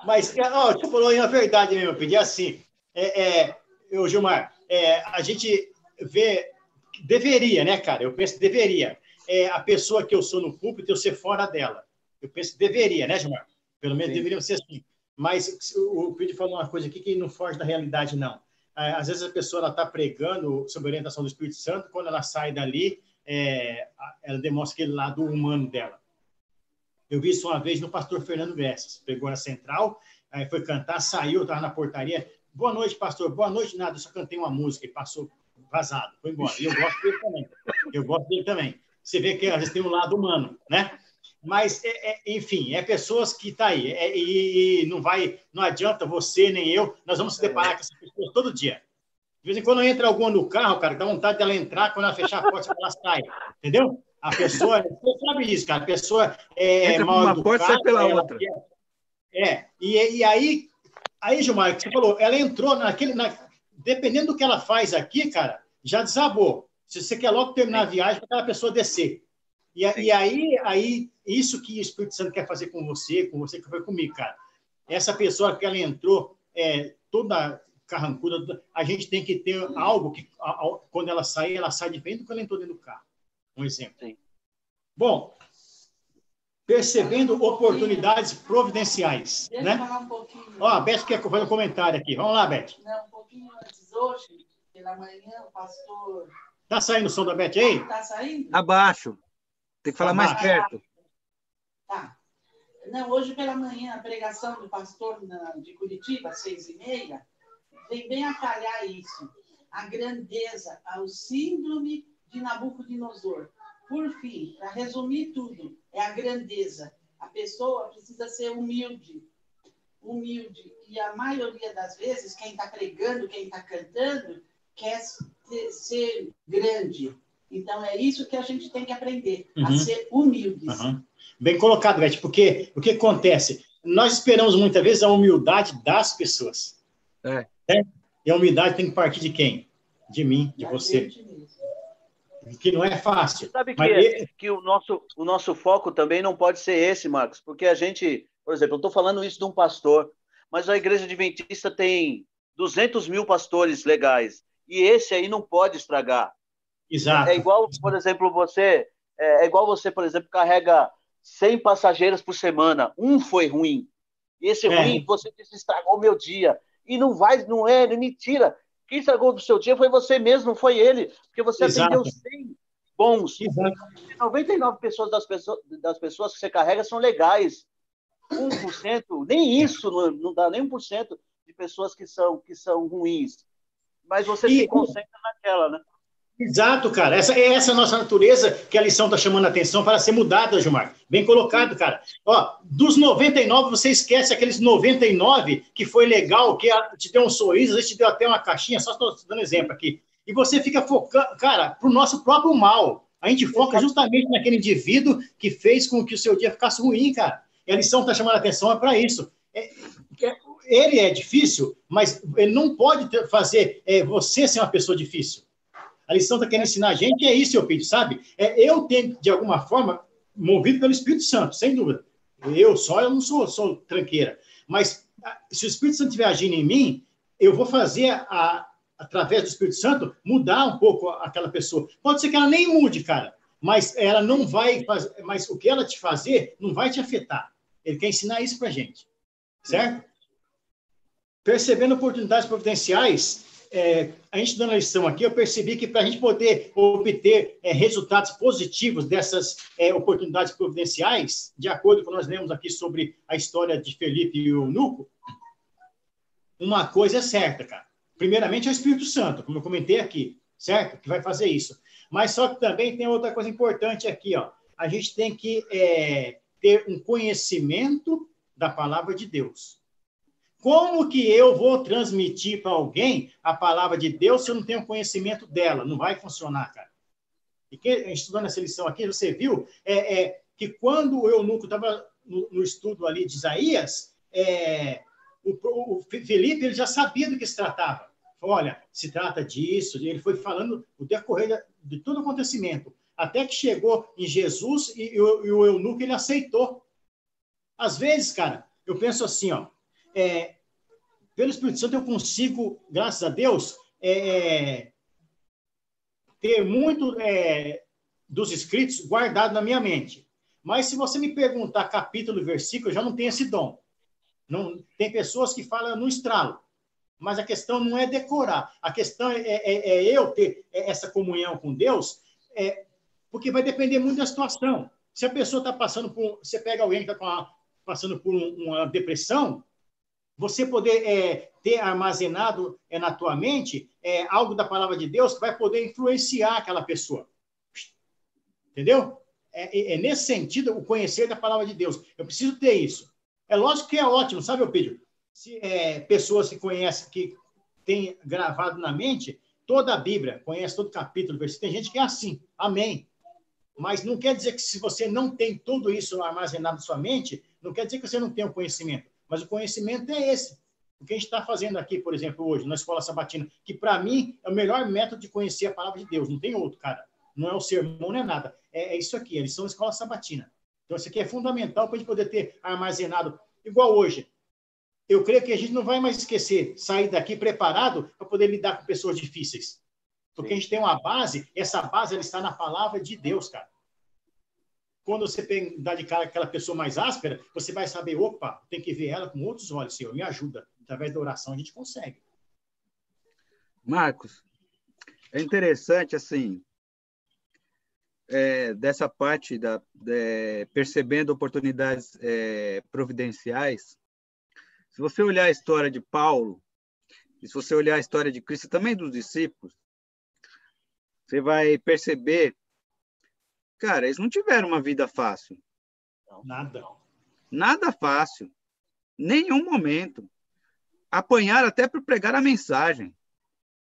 Speaker 2: Mas, você falou a verdade mesmo, eu pedi assim, Gilmar, a gente vê, deveria, né, cara? Eu penso que deveria. A pessoa que eu sou no púlpito, eu ser fora dela. Eu penso que deveria, né, Gilmar? Pelo menos deveria ser assim. Mas o Pedro falou uma coisa aqui que não foge da realidade, não. Às vezes a pessoa está pregando sobre a orientação do Espírito Santo, quando ela sai dali, ela demonstra aquele lado humano dela. Eu vi isso uma vez no pastor Fernando Bessas. Pegou na Central, aí foi cantar, saiu, estava na portaria. Boa noite, pastor. Boa noite, nada. Eu só cantei uma música e passou vazado. Foi embora. E eu gosto dele também. Você vê que às vezes tem um lado humano, né? Mas, enfim, pessoas que estão aí. E não adianta você nem eu, nós vamos se deparar com essas pessoas todo dia. De vez em quando entra alguma no carro, cara, dá vontade dela entrar, quando ela fechar a porta, ela sai. Entendeu? A pessoa, você sabe isso, cara, a pessoa
Speaker 1: entra
Speaker 2: mal
Speaker 1: uma
Speaker 2: educada.
Speaker 1: porta, sai pela outra.
Speaker 2: E aí, Gilmar, que você falou, ela entrou dependendo do que ela faz aqui, cara, já desabou. Se você quer logo terminar a viagem para aquela pessoa descer. E aí, isso que o Espírito Santo quer fazer com você que foi comigo, cara. Essa pessoa que ela entrou toda carrancuda, a gente tem que ter algo que, quando ela sai diferente do que ela entrou dentro do carro. Um exemplo.
Speaker 4: Sim.
Speaker 2: Bom, percebendo oportunidades providenciais.
Speaker 3: Deixa
Speaker 2: Né?
Speaker 3: eu falar um pouquinho.
Speaker 2: Ó, a Beth quer fazer um comentário aqui. Vamos lá, Beth.
Speaker 3: Não, um pouquinho antes. Hoje, pela manhã, o pastor...
Speaker 2: Tá saindo o som da Beth aí?
Speaker 3: Tá saindo?
Speaker 1: Abaixo. Tem que falar mais perto.
Speaker 3: Tá. Não, hoje pela manhã, a pregação do pastor de Curitiba, 6h30, vem bem a calhar isso. A grandeza, o síndrome de Nabucodonosor. Por fim, para resumir tudo, é a grandeza. A pessoa precisa ser humilde. Humilde. E a maioria das vezes, quem está pregando, quem está cantando, quer ser grande. Então, é isso que a gente tem que aprender, a ser humildes.
Speaker 2: Bem colocado, Beth, porque o que acontece? Nós esperamos muitas vezes a humildade das pessoas. E a humildade tem que partir de quem? De mim, de você. Que não é fácil.
Speaker 4: Sabe que o nosso foco também não pode ser esse, Marcos, porque a gente, por exemplo, eu estou falando isso de um pastor, mas a Igreja Adventista tem 200 mil pastores legais, e esse aí não pode estragar.
Speaker 2: Exato.
Speaker 4: É igual, por exemplo, você, por exemplo, carrega 100 passageiros por semana, um foi ruim, e esse ruim, você disse, estragou o meu dia, e não é mentira. Quem estragou o seu dia foi você mesmo, não foi ele, porque você atendeu 100 bons.
Speaker 2: Exato.
Speaker 4: 99% das pessoas que você carrega são legais. 1%, nem isso, não dá nem 1% de pessoas que são ruins. Mas você se concentra naquela, né?
Speaker 2: Exato, cara. Essa é a nossa natureza que a lição está chamando a atenção para ser mudada, Gilmar. Bem colocado, cara. Ó, dos 99, você esquece aqueles 99 que foi legal, que te deu um sorriso, às vezes te deu até uma caixinha, só estou dando exemplo aqui. E você fica focando, cara, para o nosso próprio mal. A gente foca justamente naquele indivíduo que fez com que o seu dia ficasse ruim, cara. E a lição está chamando a atenção para isso. Ele é difícil, mas ele não pode fazer você ser uma pessoa difícil. A lição está querendo ensinar a gente isso, Eupídio, sabe? Eu tenho, de alguma forma, movido pelo Espírito Santo, sem dúvida. Eu não sou tranqueira. Mas se o Espírito Santo estiver agindo em mim, eu vou fazer, através do Espírito Santo, mudar um pouco aquela pessoa. Pode ser que ela nem mude, cara, mas ela não vai fazer, mas o que ela te fazer não vai te afetar. Ele quer ensinar isso para a gente. Certo? Percebendo oportunidades providenciais, a gente dando a lição aqui, eu percebi que para a gente poder obter resultados positivos dessas oportunidades providenciais, de acordo com o que nós lemos aqui sobre a história de Felipe e o eunuco, uma coisa é certa, cara. Primeiramente é o Espírito Santo, como eu comentei aqui, certo? Que vai fazer isso. Mas só que também tem outra coisa importante aqui, ó. A gente tem que ter um conhecimento da palavra de Deus. Como que eu vou transmitir para alguém a palavra de Deus se eu não tenho conhecimento dela? Não vai funcionar, cara. E estudando essa lição aqui, você viu que quando o eunuco estava no estudo ali de Isaías, o Felipe ele já sabia do que se tratava. Olha, se trata disso. Ele foi falando o decorrer de todo o acontecimento, até que chegou em Jesus e o eunuco ele aceitou. Às vezes, cara, eu penso assim, ó, pelo Espírito Santo eu consigo, graças a Deus, ter muito dos escritos guardado na minha mente. Mas se você me perguntar capítulo e versículo, eu já não tenho esse dom. Não, tem pessoas que falam no estralo, mas a questão não é decorar. A questão é eu ter essa comunhão com Deus, porque vai depender muito da situação. Se a pessoa está passando por... Você pega alguém que está passando por uma depressão, você poder ter armazenado na tua mente algo da palavra de Deus que vai poder influenciar aquela pessoa. Entendeu? Nesse sentido, o conhecer da palavra de Deus. Eu preciso ter isso. É lógico que é ótimo, sabe, Eupídio? Se pessoas que conhecem, que têm gravado na mente toda a Bíblia, conhece todo capítulo, versículo, tem gente que é assim, amém. Mas não quer dizer que se você não tem tudo isso armazenado na sua mente, não quer dizer que você não tem o conhecimento. Mas o conhecimento é esse. O que a gente está fazendo aqui, por exemplo, hoje, na Escola Sabatina, que para mim é o melhor método de conhecer a palavra de Deus, não tem outro, cara. Não é o sermão, não é nada. É isso aqui, a lição da Escola Sabatina. Então, isso aqui é fundamental para a gente poder ter armazenado, igual hoje. Eu creio que a gente não vai mais esquecer, sair daqui preparado para poder lidar com pessoas difíceis. Porque a gente tem uma base, essa base ela está na palavra de Deus, cara. Quando você dá de cara com aquela pessoa mais áspera, você vai saber, opa, tem que ver ela com outros olhos, Senhor, me ajuda. Através da oração a gente consegue.
Speaker 1: Marcos, é interessante, assim, dessa parte percebendo oportunidades providenciais. Se você olhar a história de Paulo, e se você olhar a história de Cristo, e também dos discípulos, você vai perceber, cara, eles não tiveram uma vida fácil.
Speaker 2: Nada.
Speaker 1: Nada fácil. Nenhum momento. Apanharam até para pregar a mensagem.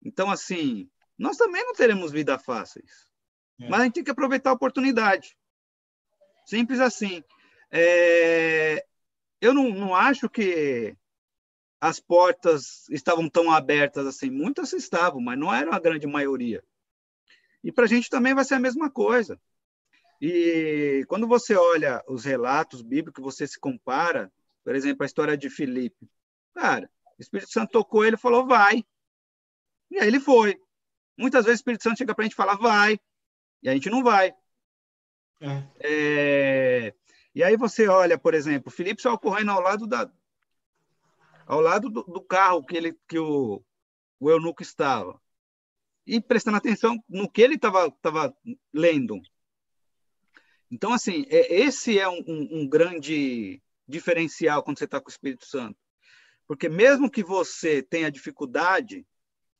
Speaker 1: Então, assim, nós também não teremos vida fáceis. Mas a gente tem que aproveitar a oportunidade. Simples assim. Eu não acho que as portas estavam tão abertas assim. Muitas estavam, mas não era a grande maioria. E para a gente também vai ser a mesma coisa. E quando você olha os relatos bíblicos, você se compara, por exemplo, a história de Filipe. Cara, o Espírito Santo tocou ele e falou, vai. E aí ele foi. Muitas vezes o Espírito Santo chega para a gente e fala, vai. E a gente não vai. E aí você olha, por exemplo, Filipe só correndo ao lado do carro que o eunuco estava. E prestando atenção no que ele estava lendo. Então, assim, esse é um grande diferencial quando você está com o Espírito Santo. Porque mesmo que você tenha dificuldade,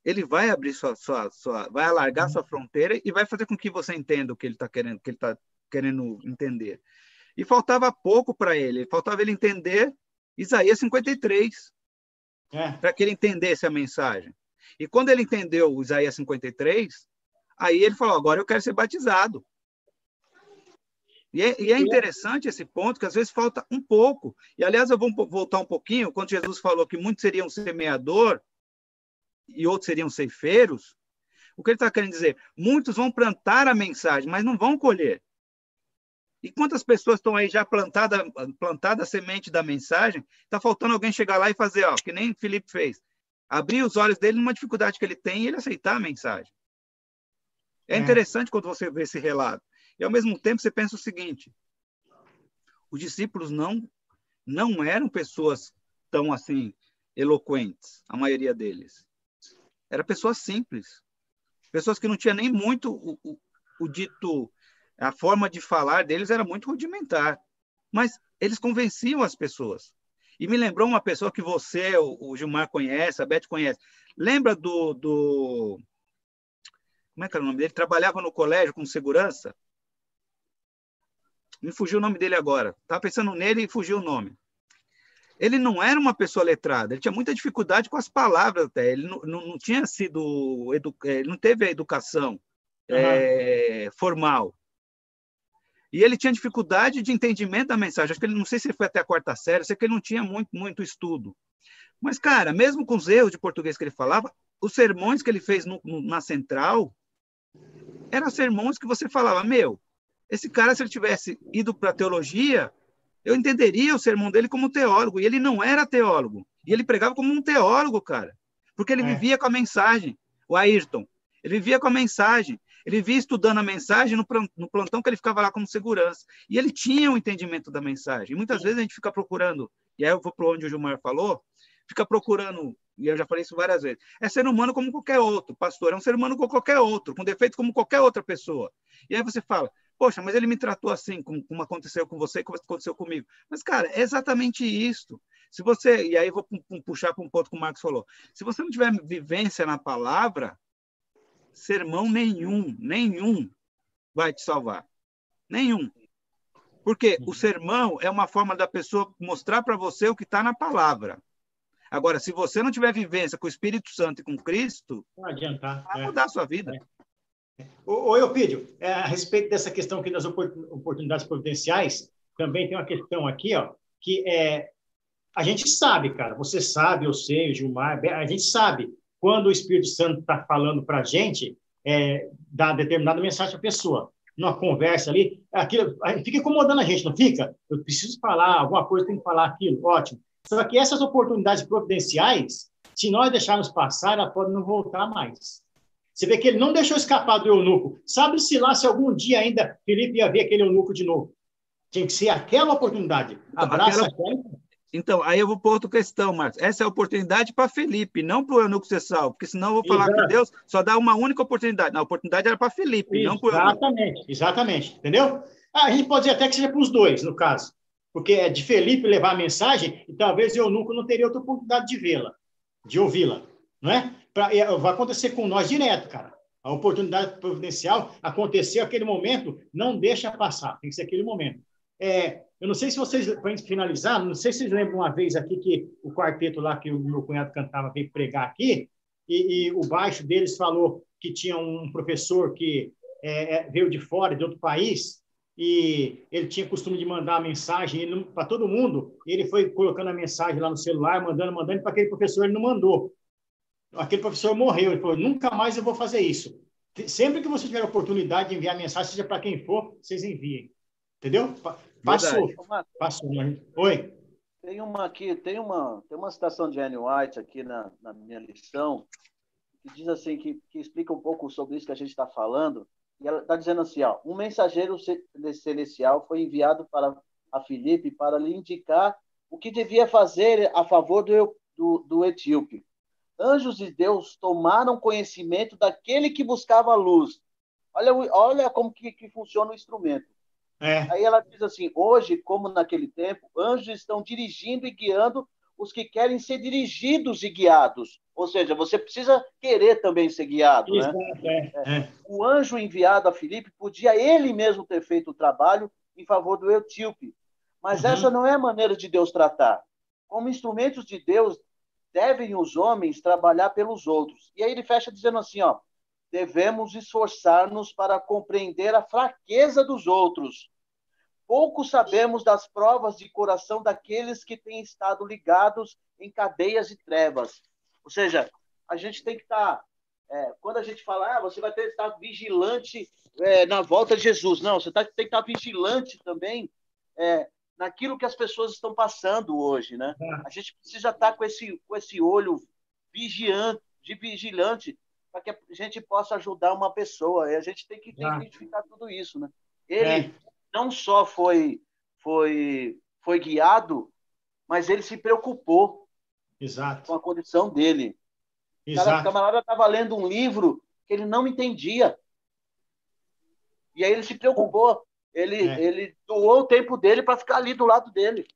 Speaker 1: ele vai abrir vai alargar sua fronteira e vai fazer com que você entenda o que ele está querendo entender. E faltava pouco para ele. Faltava ele entender Isaías 53, para que ele entendesse a mensagem. E quando ele entendeu Isaías 53, aí ele falou, agora eu quero ser batizado. E é interessante esse ponto, que às vezes falta um pouco. E, aliás, eu vou voltar um pouquinho, quando Jesus falou que muitos seriam semeador e outros seriam ceifeiros, o que ele está querendo dizer? Muitos vão plantar a mensagem, mas não vão colher. E quantas pessoas estão aí já plantada a semente da mensagem, está faltando alguém chegar lá e fazer, que nem Filipe fez. Abrir os olhos dele numa dificuldade que ele tem e ele aceitar a mensagem. É interessante quando você vê esse relato. E, ao mesmo tempo, você pensa o seguinte, os discípulos não eram pessoas tão, assim, eloquentes, a maioria deles. Eram pessoas simples, pessoas que não tinham nem muito o dito, a forma de falar deles era muito rudimentar, mas eles convenciam as pessoas. E me lembrou uma pessoa que você, o Gilmar conhece, a Beth conhece. Lembra do... Como é que era o nome dele? Trabalhava no colégio com segurança. Me fugiu o nome dele agora. Estava pensando nele e fugiu o nome. Ele não era uma pessoa letrada. Ele tinha muita dificuldade com as palavras até. Ele não tinha sido... Ele não teve a educação formal. E ele tinha dificuldade de entendimento da mensagem. Acho que ele, não sei se ele foi até a 4ª série, sei que ele não tinha muito estudo. Mas, cara, mesmo com os erros de português que ele falava, os sermões que ele fez na Central eram sermões que você falava, esse cara, se ele tivesse ido para a teologia, eu entenderia o sermão dele como teólogo. E ele não era teólogo. E ele pregava como um teólogo, cara. Porque ele vivia com a mensagem. O Ayrton, ele vivia com a mensagem. Ele vivia estudando a mensagem no plantão que ele ficava lá como segurança. E ele tinha um entendimento da mensagem. E muitas vezes a gente fica procurando, e aí eu vou para onde o Gilmar falou, fica procurando, e eu já falei isso várias vezes, é ser humano como qualquer outro. Pastor é um ser humano como qualquer outro, com defeito como qualquer outra pessoa. E aí você fala, poxa, mas ele me tratou assim, como aconteceu com você, como aconteceu comigo. Mas, cara, é exatamente isso. Se você, e aí eu vou puxar para um ponto que o Marcos falou, se você não tiver vivência na palavra, sermão nenhum vai te salvar. Nenhum. Porque o sermão é uma forma da pessoa mostrar para você o que está na palavra. Agora, se você não tiver vivência com o Espírito Santo e com Cristo,
Speaker 2: não adianta,
Speaker 1: vai mudar a sua vida.
Speaker 2: Ô Eupídio, a respeito dessa questão aqui das oportunidades providenciais, também tem uma questão aqui, que A gente sabe, cara, você sabe, eu sei, o Gilmar, a gente sabe quando o Espírito Santo está falando para a gente, dar determinada mensagem para a pessoa. Numa conversa ali, aquilo, fica incomodando a gente, não fica? Eu preciso falar, alguma coisa tem que falar aquilo, ótimo. Só que essas oportunidades providenciais, se nós deixarmos passar, ela pode não voltar mais. Você vê que ele não deixou escapar do eunuco. Sabe-se lá se algum dia ainda Felipe ia ver aquele eunuco de novo. Tinha que ser aquela oportunidade. Abraça aquela...
Speaker 1: Então, aí eu vou para outra questão, Marcos. Essa é a oportunidade para Felipe, não para o eunuco ser salvo, porque senão eu vou falar que Deus só dá uma única oportunidade. Não, a oportunidade era para Felipe, não para o eunuco.
Speaker 2: Exatamente, exatamente. Entendeu? A gente pode dizer até que seja para os dois, no caso. Porque é de Felipe levar a mensagem e talvez o eunuco não teria outra oportunidade de vê-la, de ouvi-la. Não é? Vai acontecer com nós direto, cara. A oportunidade providencial aconteceu aquele momento, não deixa passar, tem que ser aquele momento. Eu não sei se vocês, para a gente finalizar, não sei se vocês lembram uma vez aqui que o quarteto lá que o meu cunhado cantava veio pregar aqui, e o baixo deles falou que tinha um professor que veio de fora, de outro país, e ele tinha costume de mandar a mensagem para todo mundo, e ele foi colocando a mensagem lá no celular, mandando, e para aquele professor ele não mandou. Aquele professor morreu, ele falou, nunca mais eu vou fazer isso. Sempre que você tiver a oportunidade de enviar mensagem, seja para quem for, vocês enviem. Entendeu? Passou. Oi.
Speaker 4: Tem uma citação de Ellen White aqui na minha lição, que diz assim, que explica um pouco sobre isso que a gente está falando, e ela está dizendo assim, ó, um mensageiro celestial foi enviado para a Filipe para lhe indicar o que devia fazer a favor do etíope. Anjos de Deus tomaram conhecimento daquele que buscava a luz. Olha como que funciona o instrumento. Aí ela diz assim, hoje, como naquele tempo, anjos estão dirigindo e guiando os que querem ser dirigidos e guiados. Ou seja, você precisa querer também ser guiado, né? O anjo enviado a Filipe podia ele mesmo ter feito o trabalho em favor do etíope. Mas essa não é a maneira de Deus tratar. Como instrumentos de Deus, devem os homens trabalhar pelos outros. E aí ele fecha dizendo assim, ó, devemos esforçar-nos para compreender a fraqueza dos outros. Pouco sabemos das provas de coração daqueles que têm estado ligados em cadeias de trevas. Ou seja, a gente tem que estar... quando a gente fala, você vai ter que estar vigilante na volta de Jesus. Não, você tem que estar vigilante também naquilo que as pessoas estão passando hoje, né? A gente precisa estar com esse olho vigilante para que a gente possa ajudar uma pessoa. E a gente tem que identificar tudo isso, né? Ele não só foi guiado, mas ele se preocupou com a condição dele. O camarada estava lendo um livro que ele não entendia. E aí ele se preocupou. Ele doou o tempo dele para ficar ali do lado dele.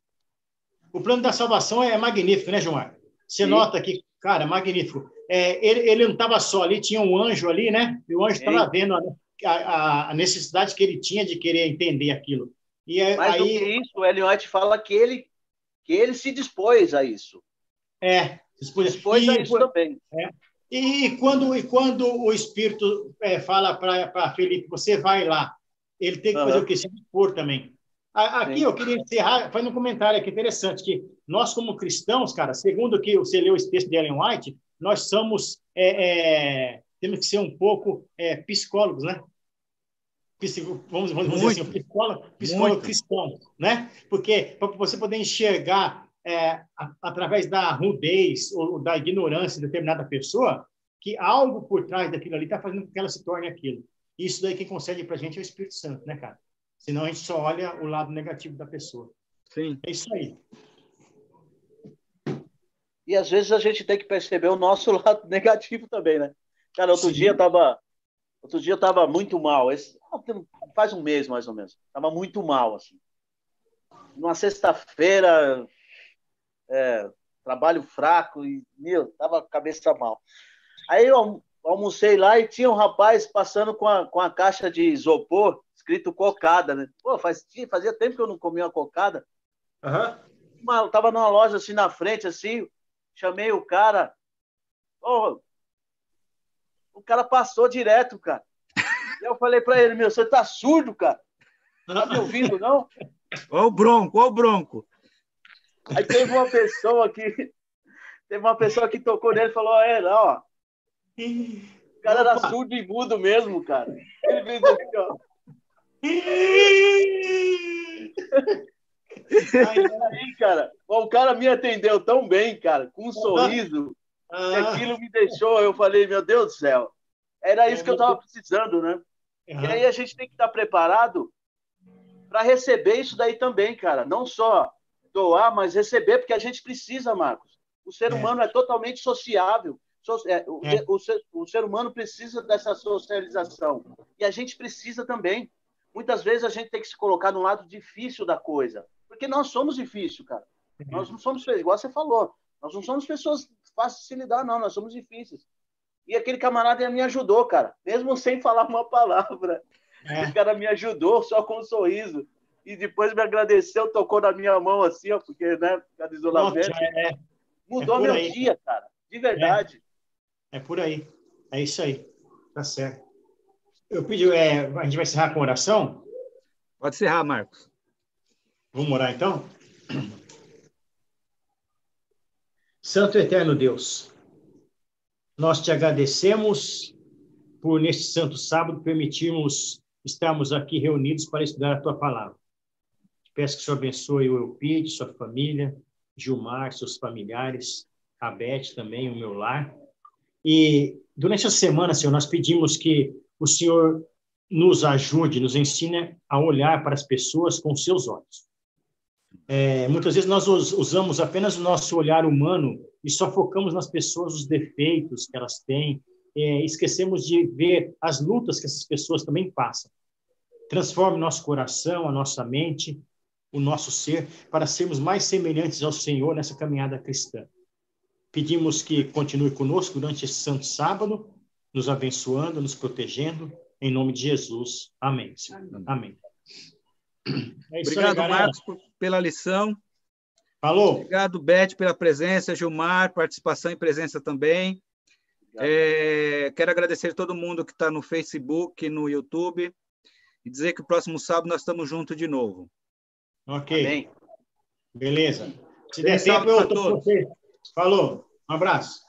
Speaker 2: O plano da salvação é magnífico, né, Gilmar? Você nota que, cara, magnífico. Ele não estava só ali, tinha um anjo ali, né? E o anjo estava vendo a necessidade que ele tinha de querer entender aquilo. E
Speaker 4: mais do que isso, o Ellen White fala que ele se dispôs a isso.
Speaker 2: Dispôs
Speaker 4: a isso também.
Speaker 2: E quando o Espírito fala para Felipe, você vai lá, ele tem que fazer o quê? Se dispor também. Aqui eu queria encerrar, fazendo um comentário aqui interessante, que nós como cristãos, cara, segundo o que você leu esse texto de Ellen White, nós somos, temos que ser um pouco psicólogos, né? Vamos dizer assim, psicólogo cristão, né? Porque para você poder enxergar através da rudez ou da ignorância de determinada pessoa, que algo por trás daquilo ali está fazendo com que ela se torne aquilo. Isso daí quem concede para a gente é o Espírito Santo, né, cara? Senão a gente só olha o lado negativo da pessoa.
Speaker 1: Sim.
Speaker 2: É isso aí.
Speaker 4: E às vezes a gente tem que perceber o nosso lado negativo também, né? Cara, outro dia eu estava muito mal. Faz um mês, mais ou menos. Estava muito mal, assim. Numa sexta-feira, trabalho fraco e, tava com a cabeça mal. Aí eu almocei lá e tinha um rapaz passando com a caixa de isopor escrito cocada, né? Pô, fazia tempo que eu não comia uma cocada. Eu tava numa loja assim na frente, assim, chamei o cara. Oh, o cara passou direto, cara. E eu falei para ele, você tá surdo, cara? Tá me ouvindo, não?
Speaker 1: Ó o bronco.
Speaker 4: Aí teve uma pessoa que tocou nele e falou, ó. O cara era surdo e mudo mesmo, cara. Ele fez assim, ó. Aí, cara, o cara me atendeu tão bem, cara, com um sorriso, que aquilo me deixou, eu falei, meu Deus do céu, era isso que eu tava precisando, né? E aí a gente tem que estar preparado para receber isso daí também, cara. Não só doar, mas receber, porque a gente precisa, Marcos. O ser humano é totalmente sociável. O ser humano precisa dessa socialização. E a gente precisa também. Muitas vezes a gente tem que se colocar no lado difícil da coisa. Porque nós somos difíceis, cara. Nós não somos, igual você falou, nós não somos pessoas fáceis de se lidar, não. Nós somos difíceis. E aquele camarada me ajudou, cara. Mesmo sem falar uma palavra. O cara me ajudou só com um sorriso. E depois me agradeceu, tocou na minha mão assim, ó, porque, né, cada isolamento. Mudou meu dia, cara. De verdade.
Speaker 2: É por aí. É isso aí. Tá certo. Eu pedi, a gente vai encerrar com oração?
Speaker 1: Pode encerrar, Marcos.
Speaker 2: Vamos orar, então? Santo e eterno Deus, nós te agradecemos por, neste santo sábado, permitirmos estarmos aqui reunidos para estudar a tua palavra. Te peço que o Senhor abençoe o Eupídio, sua família, Gilmar, seus familiares, a Beth também, o meu lar. E durante a semana, Senhor, nós pedimos que o Senhor nos ajude, nos ensine a olhar para as pessoas com seus olhos. Muitas vezes nós usamos apenas o nosso olhar humano e só focamos nas pessoas, os defeitos que elas têm, esquecemos de ver as lutas que essas pessoas também passam. Transforme nosso coração, a nossa mente, o nosso ser, para sermos mais semelhantes ao Senhor nessa caminhada cristã. Pedimos que continue conosco durante esse santo sábado, nos abençoando, nos protegendo, em nome de Jesus. Amém, Senhor. Amém.
Speaker 1: Obrigado, Marcos, pela lição.
Speaker 2: Falou.
Speaker 1: Obrigado, Beth, pela presença, Gilmar, participação e presença também. Quero agradecer a todo mundo que está no Facebook, no YouTube, e dizer que o próximo sábado nós estamos juntos de novo.
Speaker 2: Ok.
Speaker 4: Amém.
Speaker 2: Beleza. Se der tempo, eu estou com você. Falou. Um abraço.